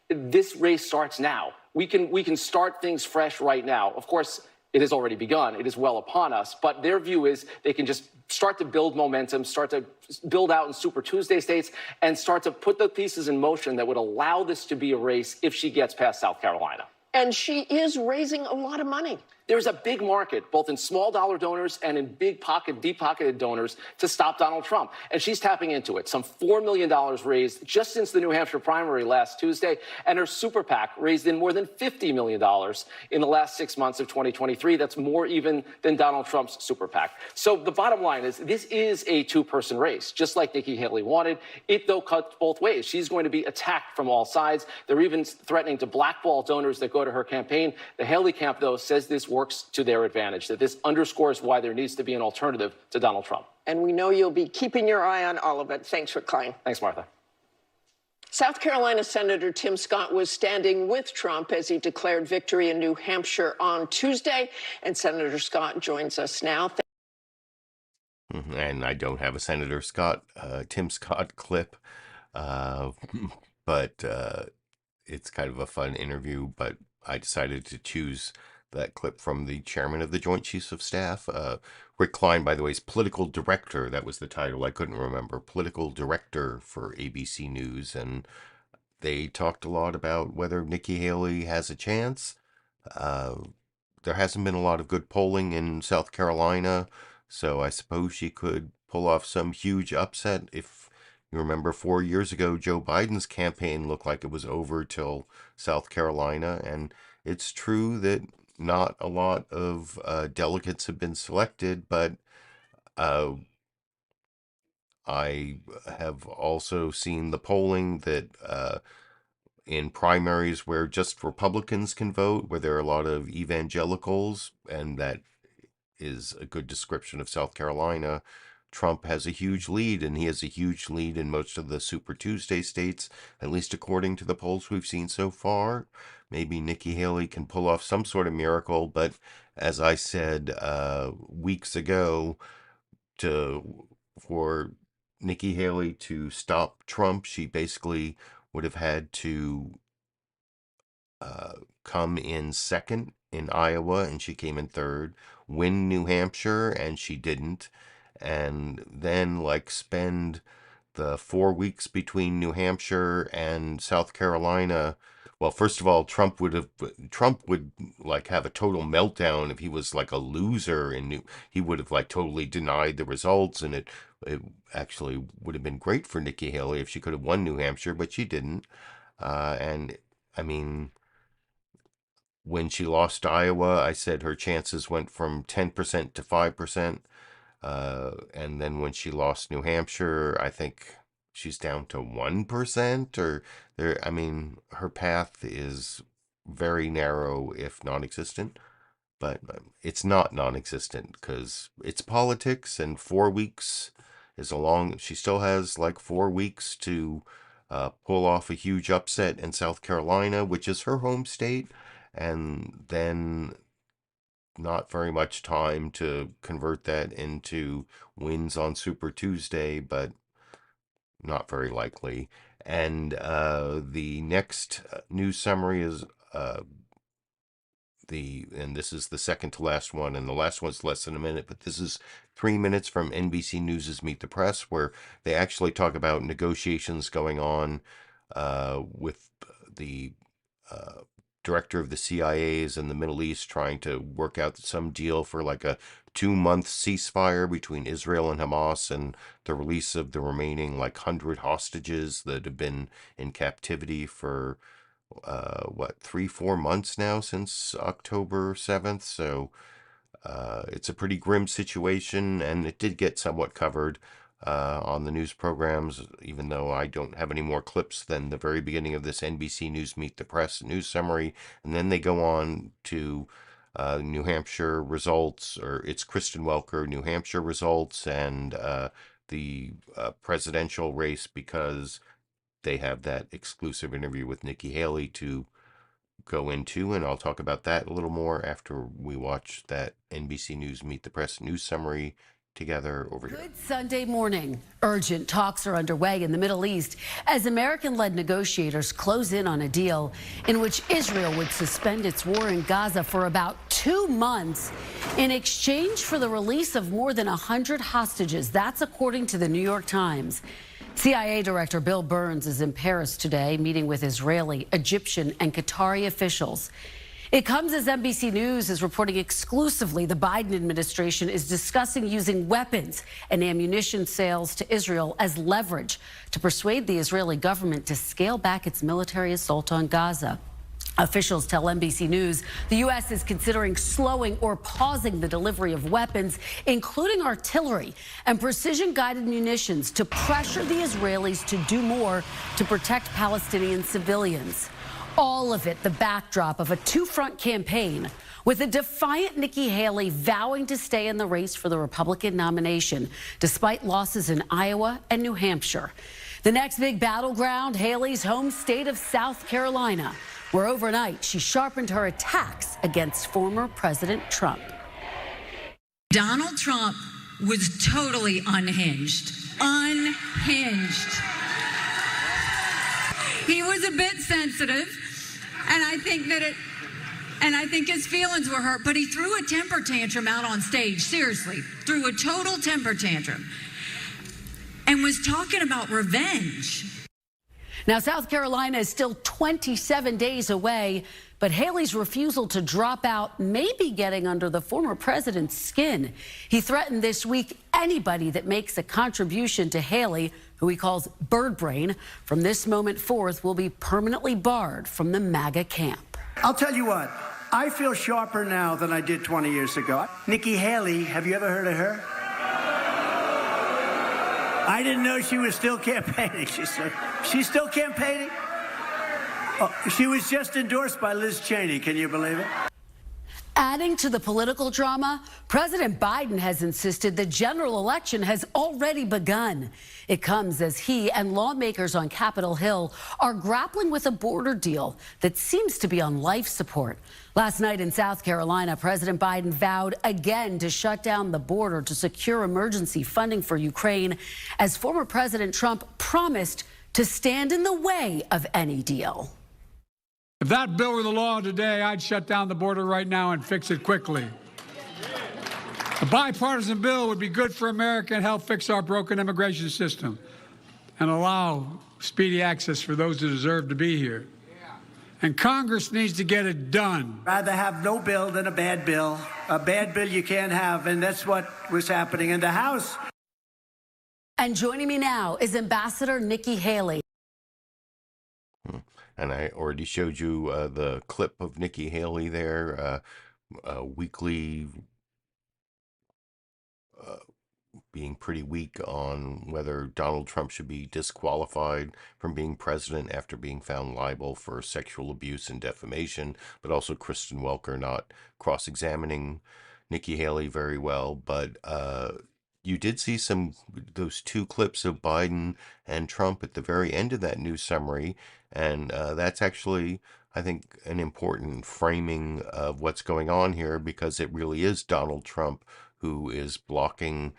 this race starts now. We can start things fresh right now. Of course, it has already begun. It is well upon us. But their view is they can just start to build momentum, start to build out in Super Tuesday states, and start to put the pieces in motion that would allow this to be a race if she gets past South Carolina. And she is raising a lot of money. There's a big market, both in small dollar donors and in deep-pocketed donors to stop Donald Trump. And she's tapping into it. Some $4 million raised just since the New Hampshire primary last Tuesday. And her super PAC raised in more than $50 million in the last 6 months of 2023. That's more even than Donald Trump's super PAC. So the bottom line is this is a 2-person race, just like Nikki Haley wanted. It, though, cuts both ways. She's going to be attacked from all sides. They're even threatening to blackball donors that go to her campaign. The Haley camp, though, says this works to their advantage, that this underscores why there needs to be an alternative to Donald Trump. And we know you'll be keeping your eye on all of it. Thanks, Rick Klein. Thanks, Martha. South Carolina Senator Tim Scott was standing with Trump as he declared victory in New Hampshire on Tuesday. And Senator Scott joins us now. And I don't have a Senator Tim Scott clip, but it's kind of a fun interview. But I decided to choose that clip from the chairman of the Joint Chiefs of Staff. Rick Klein, by the way, is political director. That was the title. I couldn't remember. Political director for ABC News. And they talked a lot about whether Nikki Haley has a chance. There hasn't been a lot of good polling in South Carolina, so I suppose she could pull off some huge upset. If you remember 4 years ago, Joe Biden's campaign looked like it was over till South Carolina, and it's true that not a lot of delegates have been selected, but I have also seen the polling that in primaries where just Republicans can vote, where there are a lot of evangelicals, and that is a good description of South Carolina, Trump has a huge lead, and he has a huge lead in most of the Super Tuesday states, at least according to the polls we've seen so far. Maybe Nikki Haley can pull off some sort of miracle, but as I said weeks ago, for Nikki Haley to stop Trump, she basically would have had to come in second in Iowa, and she came in third, win New Hampshire, and she didn't, and then spend the 4 weeks between New Hampshire and South Carolina. Well, first of all, Trump would have a total meltdown if he was a loser, and he would have totally denied the results, and it actually would have been great for Nikki Haley if she could have won New Hampshire, but she didn't. And I mean, when she lost Iowa, I said her chances went from 10% to 5%. And then when she lost New Hampshire, I think she's down to 1%. Her path is very narrow, if non-existent. But it's not non-existent because it's politics, and 4 weeks is she still has 4 weeks to pull off a huge upset in South Carolina, which is her home state, and then not very much time to convert that into wins on Super Tuesday, but not very likely. And the next news summary is and this is the second to last one, and the last one's less than a minute, but this is 3 minutes from NBC News' Meet the Press, where they actually talk about negotiations going on with the director of the CIAs in the Middle East, trying to work out some deal for a 2-month ceasefire between Israel and Hamas, and the release of the remaining 100 hostages that have been in captivity for 3-4 months now, since October 7th. So it's a pretty grim situation, and it did get somewhat covered on the news programs, even though I don't have any more clips than the very beginning of this NBC News Meet the Press news summary. And then they go on to New Hampshire results, or it's Kristen Welker, New Hampshire results, and the presidential race, because they have that exclusive interview with Nikki Haley to go into, and I'll talk about that a little more after we watch that NBC News Meet the Press news summary together over here. Good Sunday morning. Urgent talks are underway in the Middle East as American-led negotiators close in on a deal in which Israel would suspend its war in Gaza for about 2 months in exchange for the release of more than 100 hostages. That's according to the New York Times. CIA Director Bill Burns is in Paris today, meeting with Israeli, Egyptian, and Qatari officials. It comes as NBC News is reporting exclusively the Biden administration is discussing using weapons and ammunition sales to Israel as leverage to persuade the Israeli government to scale back its military assault on Gaza. Officials tell NBC News the U.S. is considering slowing or pausing the delivery of weapons, including artillery and precision-guided munitions, to pressure the Israelis to do more to protect Palestinian civilians. All of it the backdrop of a two-front campaign, with a defiant Nikki Haley vowing to stay in the race for the Republican nomination, despite losses in Iowa and New Hampshire. The next big battleground, Haley's home state of South Carolina, where overnight she sharpened her attacks against former President Trump. Donald Trump was totally unhinged. Unhinged. He was a bit sensitive, and I think his feelings were hurt, but he threw a temper tantrum out on stage, seriously, threw a total temper tantrum, and was talking about revenge. Now, South Carolina is still 27 days away, but Haley's refusal to drop out may be getting under the former president's skin. He threatened this week anybody that makes a contribution to Haley, who he calls bird brain, from this moment forth will be permanently barred from the MAGA camp. I'll tell you what, I feel sharper now than I did 20 years ago. Nikki Haley, have you ever heard of her? I didn't know she was still campaigning. She's still campaigning? Oh, she was just endorsed by Liz Cheney. Can you believe it? Adding to the political drama, President Biden has insisted the general election has already begun. It comes as he and lawmakers on Capitol Hill are grappling with a border deal that seems to be on life support. Last night in South Carolina, President Biden vowed again to shut down the border to secure emergency funding for Ukraine, as former President Trump promised to stand in the way of any deal. If that bill were the law today, I'd shut down the border right now and fix it quickly. A bipartisan bill would be good for America and help fix our broken immigration system and allow speedy access for those who deserve to be here. And Congress needs to get it done. Rather have no bill than a bad bill. A bad bill you can't have, and that's what was happening in the House. And joining me now is Ambassador Nikki Haley. And I already showed you the clip of Nikki Haley there, weekly being pretty weak on whether Donald Trump should be disqualified from being president after being found liable for sexual abuse and defamation, but also Kristen Welker not cross-examining Nikki Haley very well. But you did see those two clips of Biden and Trump at the very end of that news summary, and that's actually, I think, an important framing of what's going on here, because it really is Donald Trump who is blocking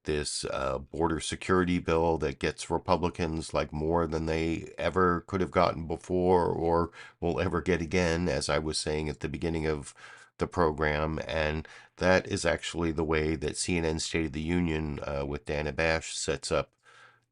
this border security bill that gets Republicans like more than they ever could have gotten before or will ever get again, as I was saying at the beginning of the program. And that is actually the way that CNN State of the Union with Dana Bash sets up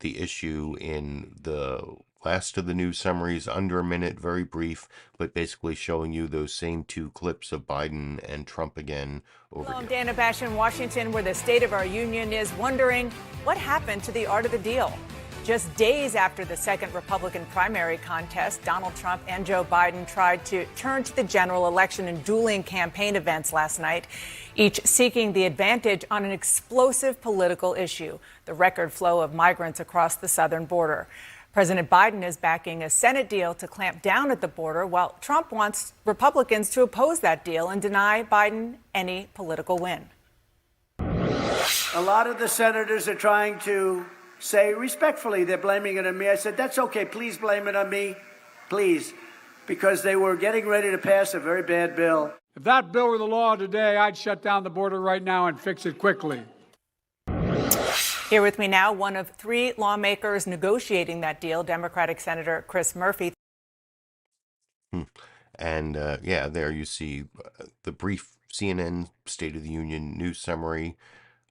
the issue in the last of the news summaries, under a minute, very brief, but basically showing you those same two clips of Biden and Trump again over Hello, I'm Dana Bash in Washington, where the State of our Union is wondering what happened to the art of the deal. Just days after the second Republican primary contest, Donald Trump and Joe Biden tried to turn to the general election in dueling campaign events last night, each seeking the advantage on an explosive political issue, the record flow of migrants across the southern border. President Biden is backing a Senate deal to clamp down at the border, while Trump wants Republicans to oppose that deal and deny Biden any political win. A lot of the senators are trying to say respectfully they're blaming it on me. I said, that's okay. Please blame it on me. Please. Because they were getting ready to pass a very bad bill. If that bill were the law today, I'd shut down the border right now and fix it quickly. Here with me now, one of three lawmakers negotiating that deal, Democratic Senator Chris Murphy. And yeah, there you see the brief CNN State of the Union news summary,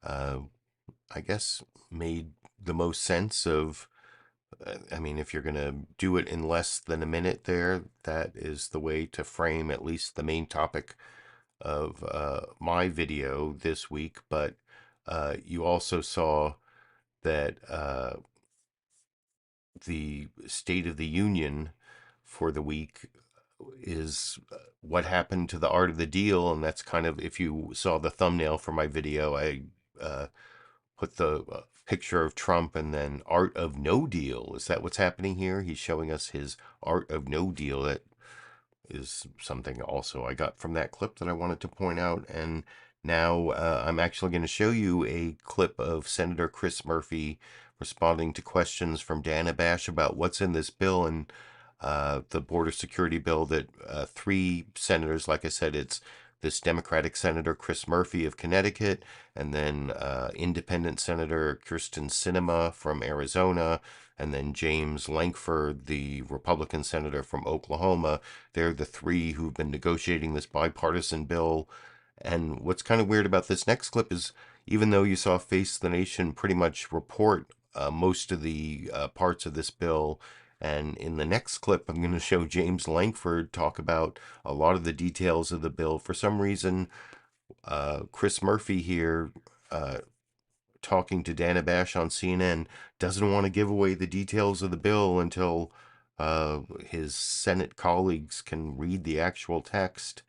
I guess made the most sense of, I mean, if you're going to do it in less than a minute there, that is the way to frame at least the main topic of my video this week. But you also saw that the State of the Union for the week is what happened to the art of the deal. And that's kind of, if you saw the thumbnail for my video, I put the picture of Trump and then art of no deal. Is that what's happening here? He's showing us his art of no deal. That is something also I got from that clip that I wanted to point out. And now I'm actually going to show you a clip of Senator Chris Murphy responding to questions from Dana Bash about what's in this bill and the border security bill that three senators, like I said, it's this Democratic Senator Chris Murphy of Connecticut, and then Independent Senator Kristen Sinema from Arizona, and then James Lankford, the Republican senator from Oklahoma. They're the three who've been negotiating this bipartisan bill. And what's kind of weird about this next clip is, even though you saw Face the Nation pretty much report most of the parts of this bill And in the next clip, I'm going to show James Lankford talk about a lot of the details of the bill. For some reason, Chris Murphy here, talking to Dana Bash on CNN, doesn't want to give away the details of the bill until his Senate colleagues can read the actual text.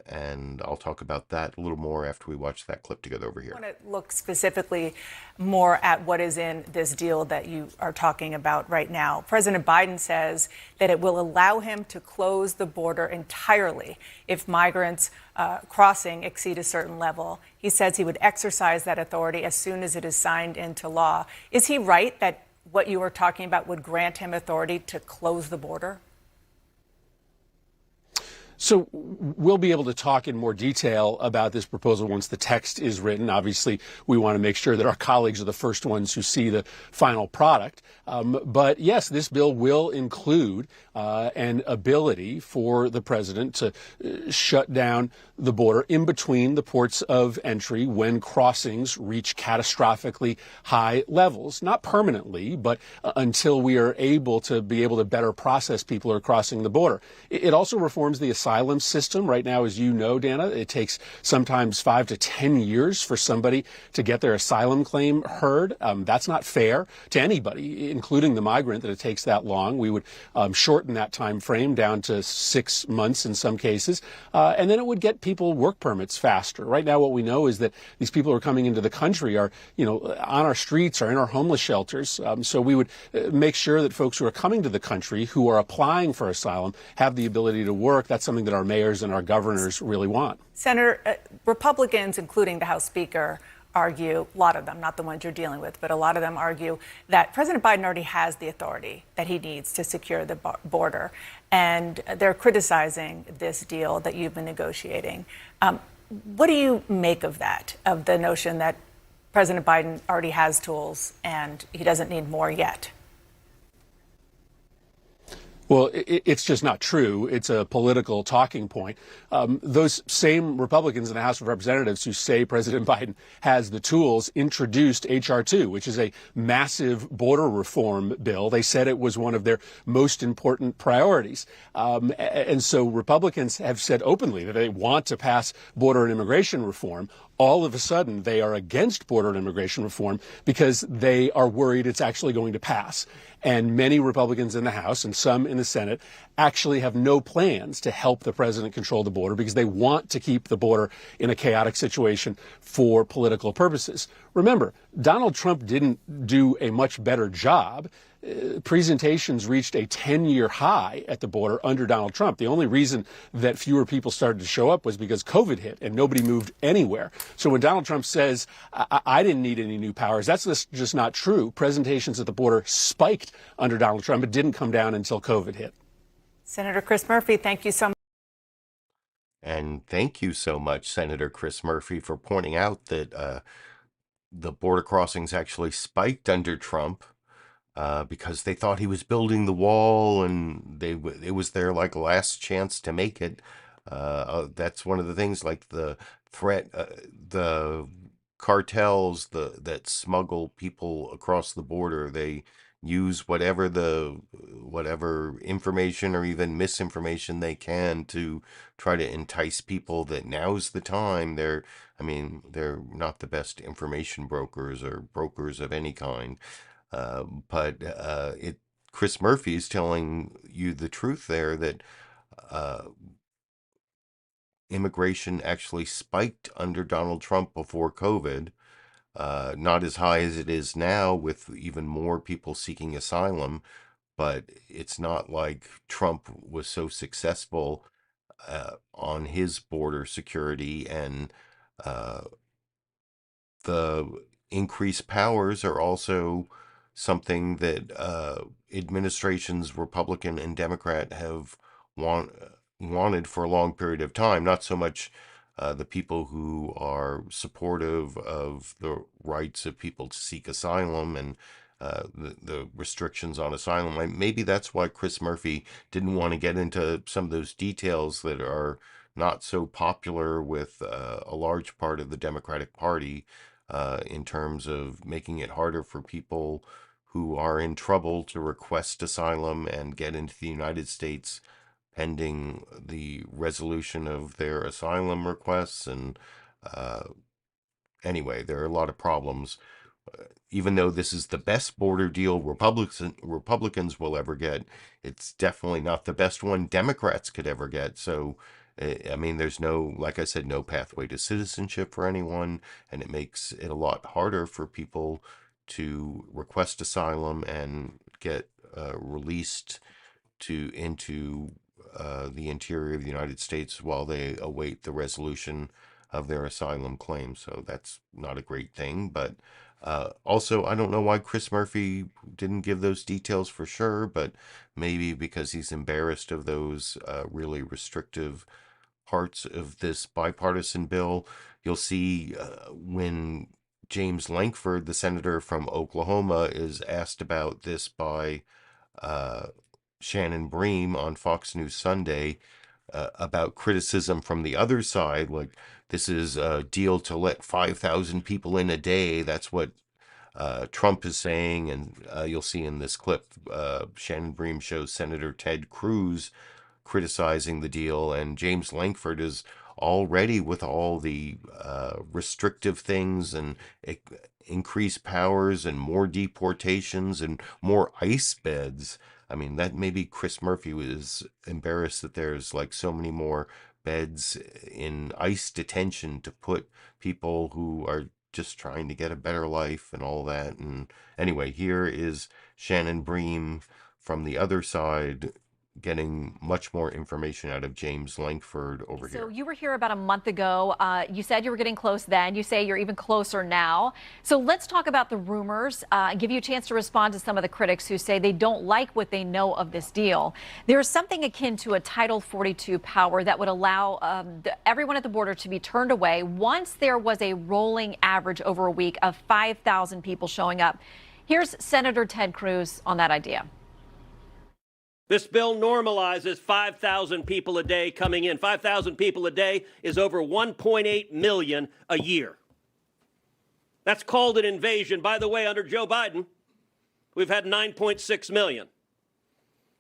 And I'll talk about that a little more after we watch that clip together over here. I want to look specifically more at what is in this deal that you are talking about right now. President Biden says that it will allow him to close the border entirely if migrants crossing exceed a certain level. He says he would exercise that authority as soon as it is signed into law. Is he right that what you were talking about would grant him authority to close the border? So we'll be able to talk in more detail about this proposal once the text is written. Obviously, we want to make sure that our colleagues are the first ones who see the final product. But yes, this bill will include an ability for the president to shut down the border in between the ports of entry when crossings reach catastrophically high levels. Not permanently, but until we are able to better process people who are crossing the border. It also reforms the asylum system. Right now, as you know, Dana, it takes sometimes 5 to 10 years for somebody to get their asylum claim heard. That's not fair to anybody, including the migrant, that it takes that long. We would shorten that time frame down to 6 months in some cases, and then it would get people work permits faster. Right now, what we know is that these people who are coming into the country are, on our streets or in our homeless shelters. So we would make sure that folks who are coming to the country who are applying for asylum have the ability to work. That's something that our mayors and our governors really want. Senator, Republicans, including the House Speaker, argue, a lot of them, not the ones you're dealing with, but a lot of them argue that President Biden already has the authority that he needs to secure the border. And they're criticizing this deal that you've been negotiating. What do you make of that, of the notion that President Biden already has tools and he doesn't need more yet? Well, it's just not true. It's a political talking point. Those same Republicans in the House of Representatives who say President Biden has the tools introduced H.R. 2, which is a massive border reform bill. They said it was one of their most important priorities. And so Republicans have said openly that they want to pass border and immigration reform. All of a sudden, they are against border and immigration reform because they are worried it's actually going to pass. And many Republicans in the House and some in the Senate actually have no plans to help the president control the border because they want to keep the border in a chaotic situation for political purposes. Remember, Donald Trump didn't do a much better job. Presentations reached a 10-year high at the border under Donald Trump. The only reason that fewer people started to show up was because COVID hit and nobody moved anywhere. So when Donald Trump says, I didn't need any new powers, that's just not true. Presentations at the border spiked under Donald Trump. It didn't come down until COVID hit. Senator Chris Murphy, thank you so much. And thank you so much, Senator Chris Murphy, for pointing out that the border crossings actually spiked under Trump. Because they thought he was building the wall and it was their like last chance to make it. That's one of the things, like the threat, the cartels that smuggle people across the border. They use whatever information or even misinformation they can to try to entice people that now's the time. They're not the best information brokers or brokers of any kind. But Chris Murphy is telling you the truth there, that immigration actually spiked under Donald Trump before COVID, not as high as it is now with even more people seeking asylum, but it's not like Trump was so successful on his border security, and the increased powers are also something that administrations, Republican and Democrat, have wanted for a long period of time. Not so much the people who are supportive of the rights of people to seek asylum and the restrictions on asylum. Maybe that's why Chris Murphy didn't want to get into some of those details that are not so popular with a large part of the Democratic Party, in terms of making it harder for people who are in trouble to request asylum and get into the United States pending the resolution of their asylum requests. And anyway, there are a lot of problems. Even though this is the best border deal Republicans will ever get, it's definitely not the best one Democrats could ever get. So, I mean, there's no, like I said, no pathway to citizenship for anyone, and it makes it a lot harder for people to request asylum and get released into the interior of the United States while they await the resolution of their asylum claim. So that's not a great thing. But also, I don't know why Chris Murphy didn't give those details for sure, but maybe because he's embarrassed of those really restrictive parts of this bipartisan bill. You'll see when James Lankford, the senator from Oklahoma, is asked about this by Shannon Bream on Fox News Sunday about criticism from the other side, like this is a deal to let 5,000 people in a day. That's what Trump is saying. And you'll see in this clip, Shannon Bream shows Senator Ted Cruz criticizing the deal, and James Lankford is already with all the restrictive things and increased powers and more deportations and more ICE beds. I mean, that maybe Chris Murphy was embarrassed that there's like so many more beds in ICE detention to put people who are just trying to get a better life and all that. And anyway, here is Shannon Bream from the other side getting much more information out of James Lankford over here. So you were here about a month ago. You said you were getting close then. You say you're even closer now. So let's talk about the rumors, give you a chance to respond to some of the critics who say they don't like what they know of this deal. There's something akin to a Title 42 power that would allow everyone at the border to be turned away once there was a rolling average over a week of 5,000 people showing up. Here's Senator Ted Cruz on that idea. This bill normalizes 5,000 people a day coming in. 5,000 people a day is over 1.8 million a year. That's called an invasion. By the way, under Joe Biden, we've had 9.6 million.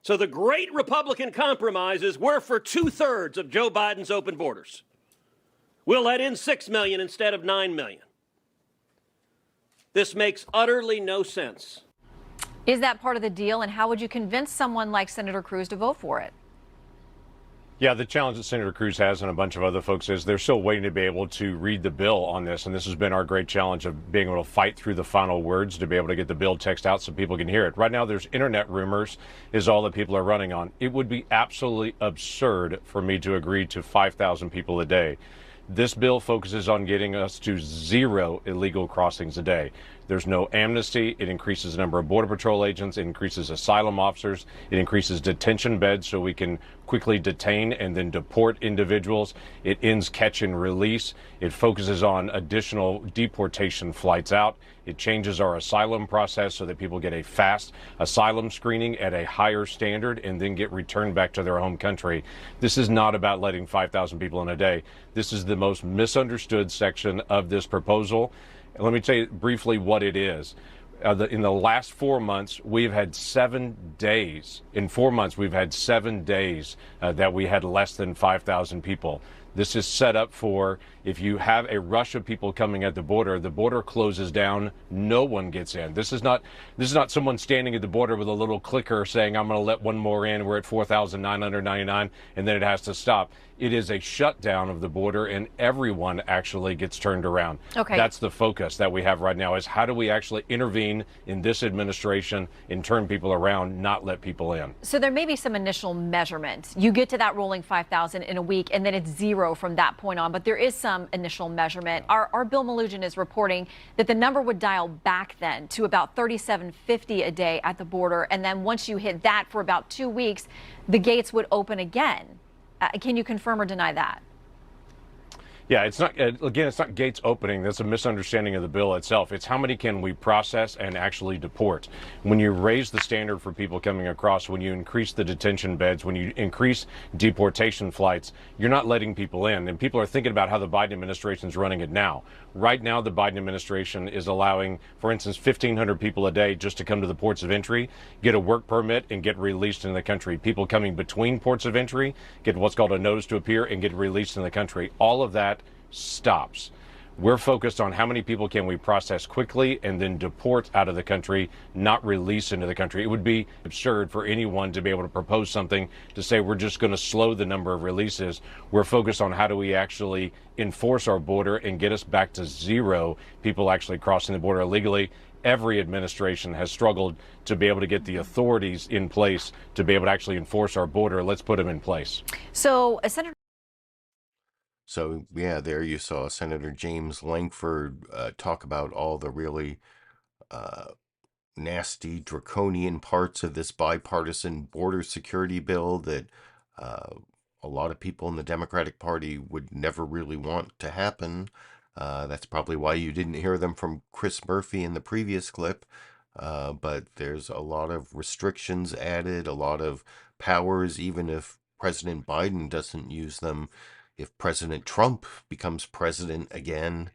So the great Republican compromise is we're for 2/3 of Joe Biden's open borders. We'll let in 6 million instead of 9 million. This makes utterly no sense. Is that part of the deal, and how would you convince someone like Senator Cruz to vote for it? Yeah, the challenge that Senator Cruz has and a bunch of other folks is they're still waiting to be able to read the bill on this. And this has been our great challenge of being able to fight through the final words to be able to get the bill text out so people can hear it. Right now, there's internet rumors is all that people are running on. It would be absolutely absurd for me to agree to 5,000 people a day. This bill focuses on getting us to 0 illegal crossings a day. There's no amnesty. It increases the number of Border Patrol agents. It increases asylum officers. It increases detention beds so we can quickly detain and then deport individuals. It ends catch and release. It focuses on additional deportation flights out. It changes our asylum process so that people get a fast asylum screening at a higher standard and then get returned back to their home country. This is not about letting 5,000 people in a day. This is the most misunderstood section of this proposal. And let me tell you briefly what it is. In the last 4 months, we've had 7 days. In 4 months, we've had 7 days that we had less than 5,000 people. This is set up for if you have a rush of people coming at the border closes down, no one gets in. This is not someone standing at the border with a little clicker saying, I'm going to let one more in, we're at 4,999, and then it has to stop. It is a shutdown of the border, and everyone actually gets turned around. Okay. That's the focus that we have right now, is how do we actually intervene in this administration and turn people around, not let people in. So there may be some initial measurement. You get to that rolling 5,000 in a week, and then it's 0 from that point on, but there is some initial measurement. Our Bill Malugin is reporting that the number would dial back then to about 3,750 a day at the border, and then once you hit that for about 2 weeks, the gates would open again. Can you confirm or deny that? Yeah, it's not, again, it's not gates opening. That's a misunderstanding of the bill itself. It's how many can we process and actually deport. When you raise the standard for people coming across, when you increase the detention beds, when you increase deportation flights, you're not letting people in. And people are thinking about how the Biden administration is running it now. Right now, the Biden administration is allowing, for instance, 1,500 people a day just to come to the ports of entry, get a work permit, and get released in the country. People coming between ports of entry get what's called a notice to appear and get released in the country. All of that stops. We're focused on how many people can we process quickly and then deport out of the country, not release into the country. It would be absurd for anyone to be able to propose something to say we're just going to slow the number of releases. We're focused on how do we actually enforce our border and get us back to zero people actually crossing the border illegally. Every administration has struggled to be able to get the authorities in place to be able to actually enforce our border. Let's put them in place. So, Senator. So, yeah, there you saw Senator James Lankford talk about all the really nasty, draconian parts of this bipartisan border security bill that a lot of people in the Democratic Party would never really want to happen. That's probably why you didn't hear them from Chris Murphy in the previous clip. But there's a lot of restrictions added, a lot of powers, even if President Biden doesn't use them. If President Trump becomes president again,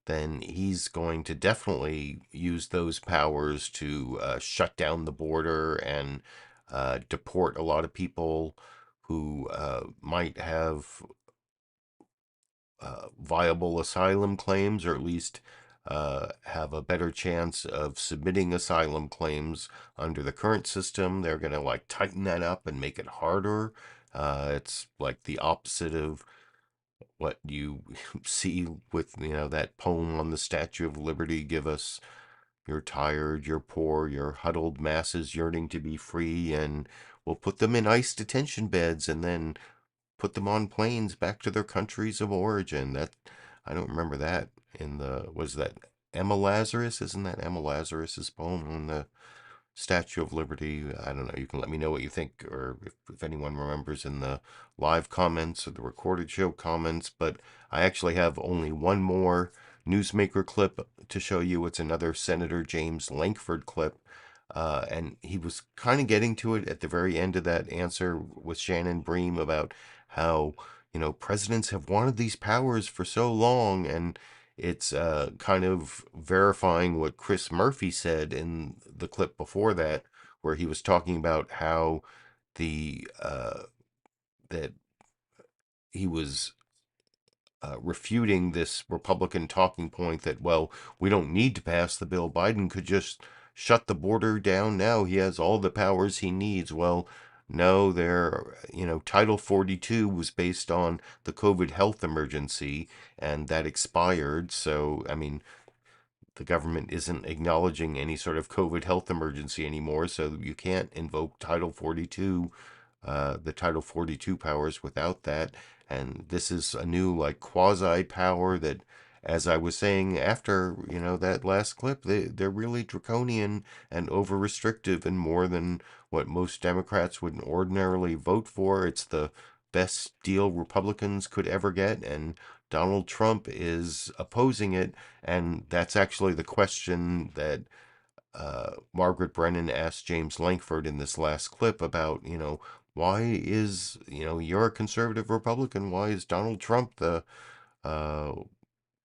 then he's going to definitely use those powers to shut down the border and deport a lot of people who might have viable asylum claims, or at least have a better chance of submitting asylum claims under the current system. They're going to like tighten that up and make it harder. It's like the opposite of what you see with, that poem on the Statue of Liberty, give us you're tired, you're poor, you're huddled masses yearning to be free, and we'll put them in ICE detention beds and then put them on planes back to their countries of origin. That, I don't remember that in was that Emma Lazarus? Isn't that Emma Lazarus's poem on the Statue of Liberty? I don't know. You can let me know what you think, or if anyone remembers in the live comments or the recorded show comments. But I actually have only one more newsmaker clip to show you. It's another Senator James Lankford clip. And he was kind of getting to it at the very end of that answer with Shannon Bream about how, presidents have wanted these powers for so long, and it's kind of verifying what Chris Murphy said in the clip before that, where he was talking about how that he was refuting this Republican talking point that, well, we don't need to pass the bill. Biden could just shut the border down now. He has all the powers he needs. Well, no, Title 42 was based on the COVID health emergency, and that expired. So, I mean, the government isn't acknowledging any sort of COVID health emergency anymore, so you can't invoke Title 42, the Title 42 powers without that. And this is a new, quasi power that, as I was saying after, that last clip, they're really draconian and over-restrictive, and more than what most Democrats would ordinarily vote for. It's the best deal Republicans could ever get, and Donald Trump is opposing it. And that's actually the question that Margaret Brennan asked James Lankford in this last clip about, why is, you're a conservative Republican, why is Donald Trump the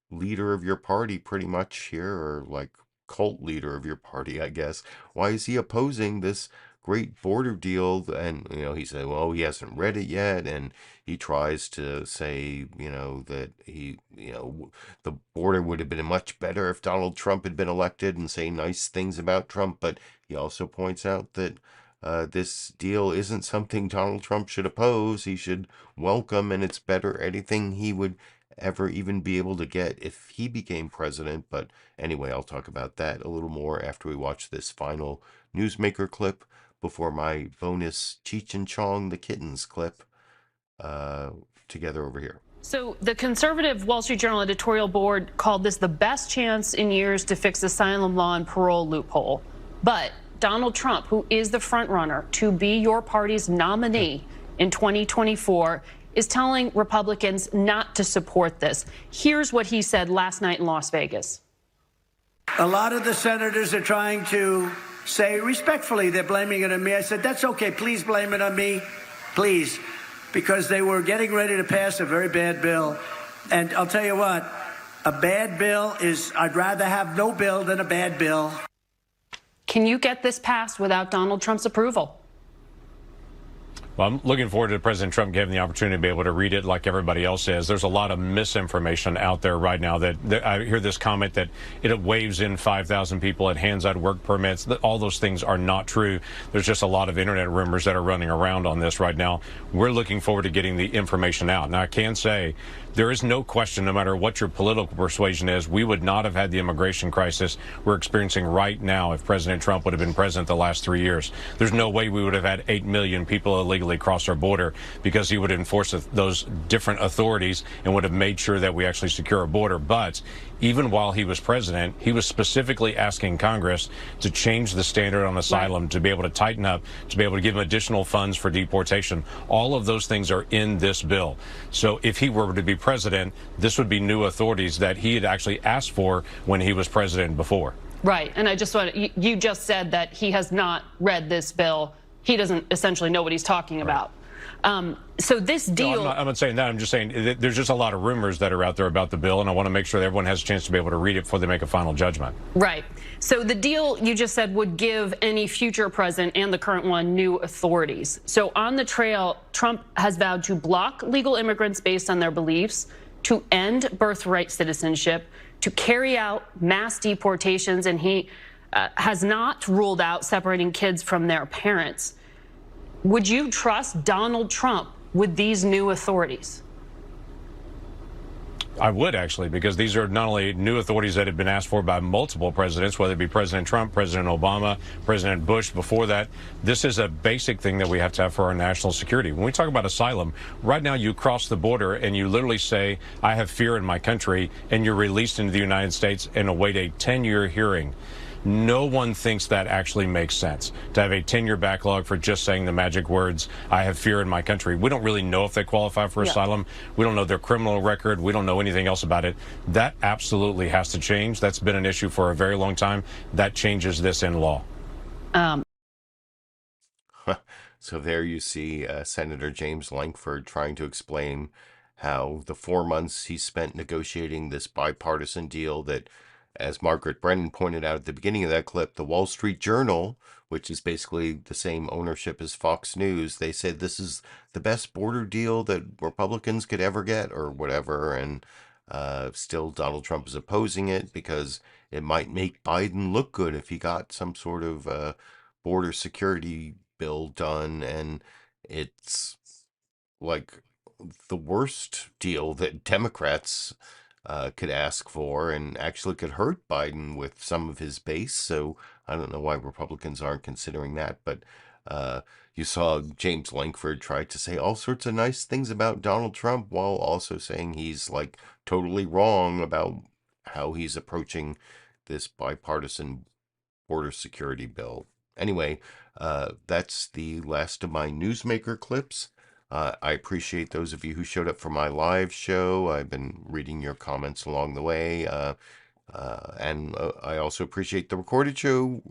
leader of your party pretty much here, or cult leader of your party, I guess? Why is he opposing this great border deal? And, he said, well, he hasn't read it yet. And he tries to say, that the border would have been much better if Donald Trump had been elected, and say nice things about Trump. But he also points out that this deal isn't something Donald Trump should oppose. He should welcome, and it's better anything he would ever even be able to get if he became president. But anyway, I'll talk about that a little more after we watch this final newsmaker clip, before my bonus Cheech and Chong the Kittens clip together over here. So the conservative Wall Street Journal editorial board called this the best chance in years to fix the asylum law and parole loophole. But Donald Trump, who is the front runner to be your party's nominee in 2024, is telling Republicans not to support this. Here's what he said last night in Las Vegas. A lot of the senators are trying to say respectfully they're blaming it on me. I said, that's okay. Please blame it on me. Please. Because they were getting ready to pass a very bad bill. And I'll tell you what, a bad bill is, I'd rather have no bill than a bad bill. Can you get this passed without Donald Trump's approval? Well, I'm looking forward to President Trump giving the opportunity to be able to read it like everybody else is. There's a lot of misinformation out there right now that I hear this comment that it waves in 5,000 people, it hands out work permits. All those things are not true. There's just a lot of internet rumors that are running around on this right now. We're looking forward to getting the information out. Now, I can say there is no question, no matter what your political persuasion is, we would not have had the immigration crisis we're experiencing right now if President Trump would have been president the last 3 years. There's no way we would have had 8 million people illegally cross our border because he would enforce those different authorities and would have made sure that we actually secure our border. But even while he was president, he was specifically asking Congress to change the standard on asylum, to be able to tighten up, to be able to give him additional funds for deportation. All of those things are in this bill. So if he were to be president, this would be new authorities that he had actually asked for when he was president before. Right. And I just want to, you just said that he has not read this bill. He doesn't essentially know what he's talking about. So this deal... No, I'm not saying that. I'm just saying there's just a lot of rumors that are out there about the bill, and I want to make sure that everyone has a chance to be able to read it before they make a final judgment. Right. So the deal you just said would give any future president and the current one new authorities. So on the trail, Trump has vowed to block legal immigrants based on their beliefs, to end birthright citizenship, to carry out mass deportations, and he has not ruled out separating kids from their parents. Would you trust Donald Trump with these new authorities? I would, actually, because these are not only new authorities that have been asked for by multiple presidents, whether it be President Trump, President Obama, President Bush before that. This is a basic thing that we have to have for our national security. When we talk about asylum, right now you cross the border and you literally say, I have fear in my country, and you're released into the United States and await a 10-year hearing. No one thinks that actually makes sense, to have a 10-year backlog for just saying the magic words, I have fear in my country. We don't really know if they qualify for asylum. We don't know their criminal record. We don't know anything else about it. That absolutely has to change. That's been an issue for a very long time. That changes this in law. So there you see Senator James Lankford trying to explain how the 4 months he spent negotiating this bipartisan deal that, as Margaret Brennan pointed out at the beginning of that clip, the Wall Street Journal, which is basically the same ownership as Fox News, they said this is the best border deal that Republicans could ever get or whatever. And still Donald Trump is opposing it because it might make Biden look good if he got some sort of border security bill done. And it's like the worst deal that Democrats could ask for, and actually could hurt Biden with some of his base. So I don't know why Republicans aren't considering that. But you saw James Lankford try to say all sorts of nice things about Donald Trump while also saying he's like totally wrong about how he's approaching this bipartisan border security bill. Anyway, that's the last of my newsmaker clips. I appreciate those of you who showed up for my live show. I've been reading your comments along the way. And I also appreciate the recorded show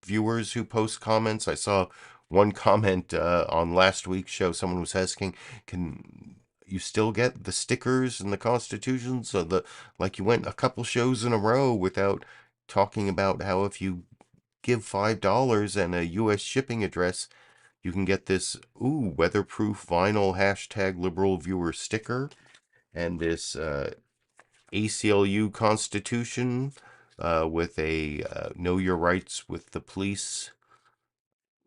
viewers who post comments. I saw one comment on last week's show. Someone was asking, can you still get the stickers and the Constitution? So like you went a couple shows in a row without talking about how if you give $5 and a U.S. shipping address, you can get this, weatherproof vinyl #LiberalViewer sticker and this ACLU Constitution with a Know Your Rights with the Police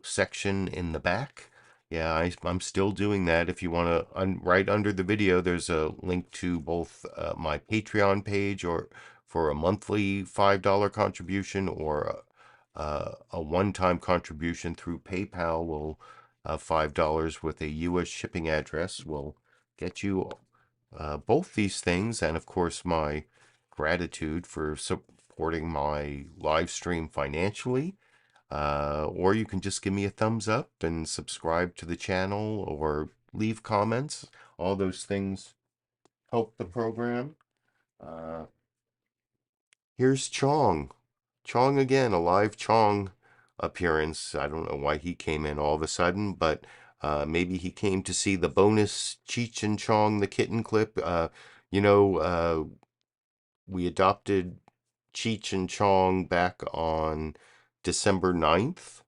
section in the back. Yeah, I'm still doing that. If you want to, right under the video, there's a link to both my Patreon page or for a monthly $5 contribution or a one-time contribution through PayPal will $5 with a U.S. shipping address will get you both these things, and of course my gratitude for supporting my live stream financially. Or you can just give me a thumbs up and subscribe to the channel or leave comments. all those things help the program. Here's Chong. Chong again, a live Chong appearance. I don't know why he came in all of a sudden, but maybe he came to see the bonus Cheech and Chong the kitten clip. We adopted Cheech and Chong back on December 9th.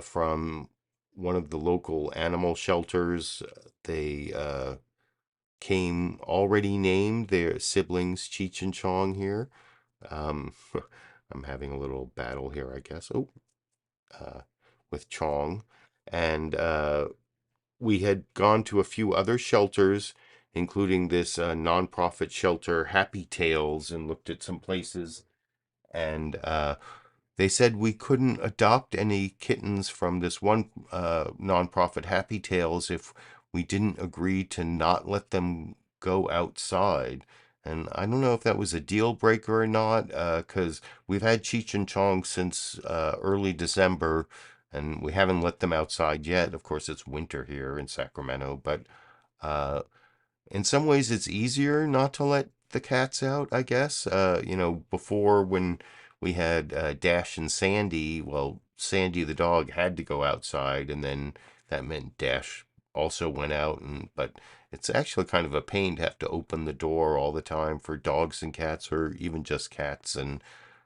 From one of the local animal shelters. They came already named, their siblings Cheech and Chong here. I'm having a little battle here, I guess. With Chong. And we had gone to a few other shelters, including this nonprofit shelter, Happy Tales, and looked at some places. And they said we couldn't adopt any kittens from this one nonprofit, Happy Tales, if we didn't agree to not let them go outside. And I don't know if that was a deal breaker or not, because we've had Cheech and Chong since early December, and we haven't let them outside yet. Of course, it's winter here in Sacramento, but in some ways it's easier not to let the cats out, I guess. Before, when we had Dash and Sandy, well, Sandy the dog had to go outside, and then that meant Dash also went out. But it's actually kind of a pain to have to open the door all the time for dogs and cats, or even just cats. And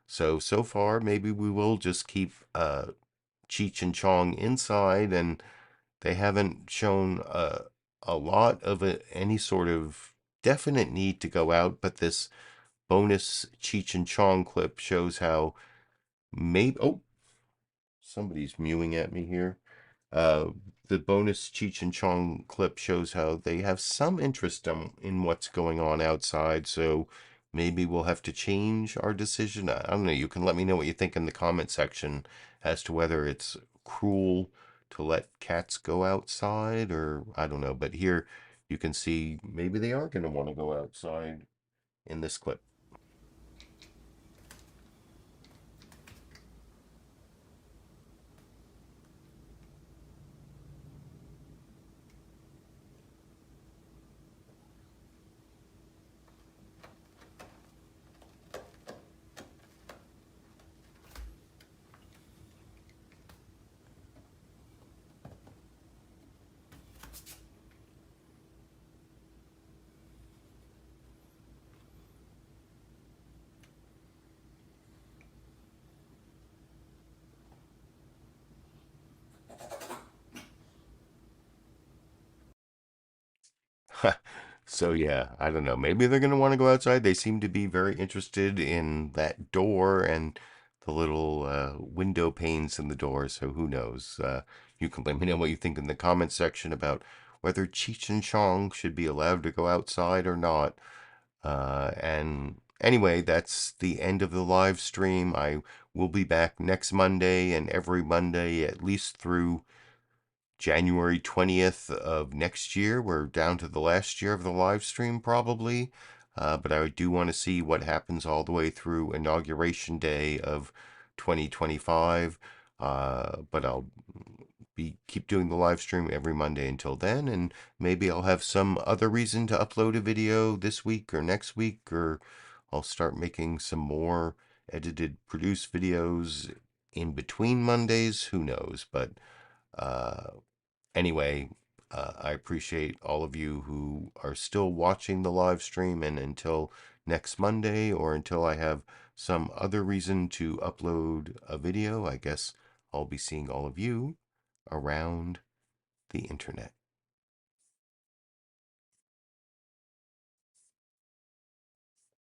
so far, maybe we will just keep Cheech and Chong inside, and they haven't shown a lot of any sort of definite need to go out. But this bonus Cheech and Chong clip shows how somebody's mewing at me here. The bonus Cheech and Chong clip shows how they have some interest in what's going on outside, so maybe we'll have to change our decision. I don't know. You can let me know what you think in the comment section as to whether it's cruel to let cats go outside, or I don't know. But here you can see maybe they are going to want to go outside in this clip. So yeah, I don't know. Maybe they're going to want to go outside. They seem to be very interested in that door and the little window panes in the door. So who knows? You can let me know what you think in the comment section about whether Cheech and Chong should be allowed to go outside or not. And anyway, that's the end of the live stream. I will be back next Monday and every Monday at least through January 20th of next year. We're down to the last year of the live stream probably, but I do want to see what happens all the way through Inauguration Day of 2025. But I'll keep doing the live stream every Monday until then, and maybe I'll have some other reason to upload a video this week or next week, or I'll start making some more edited, produced videos in between Mondays. Who knows? But anyway, I appreciate all of you who are still watching the live stream, and until next Monday, or until I have some other reason to upload a video, I guess I'll be seeing all of you around the internet.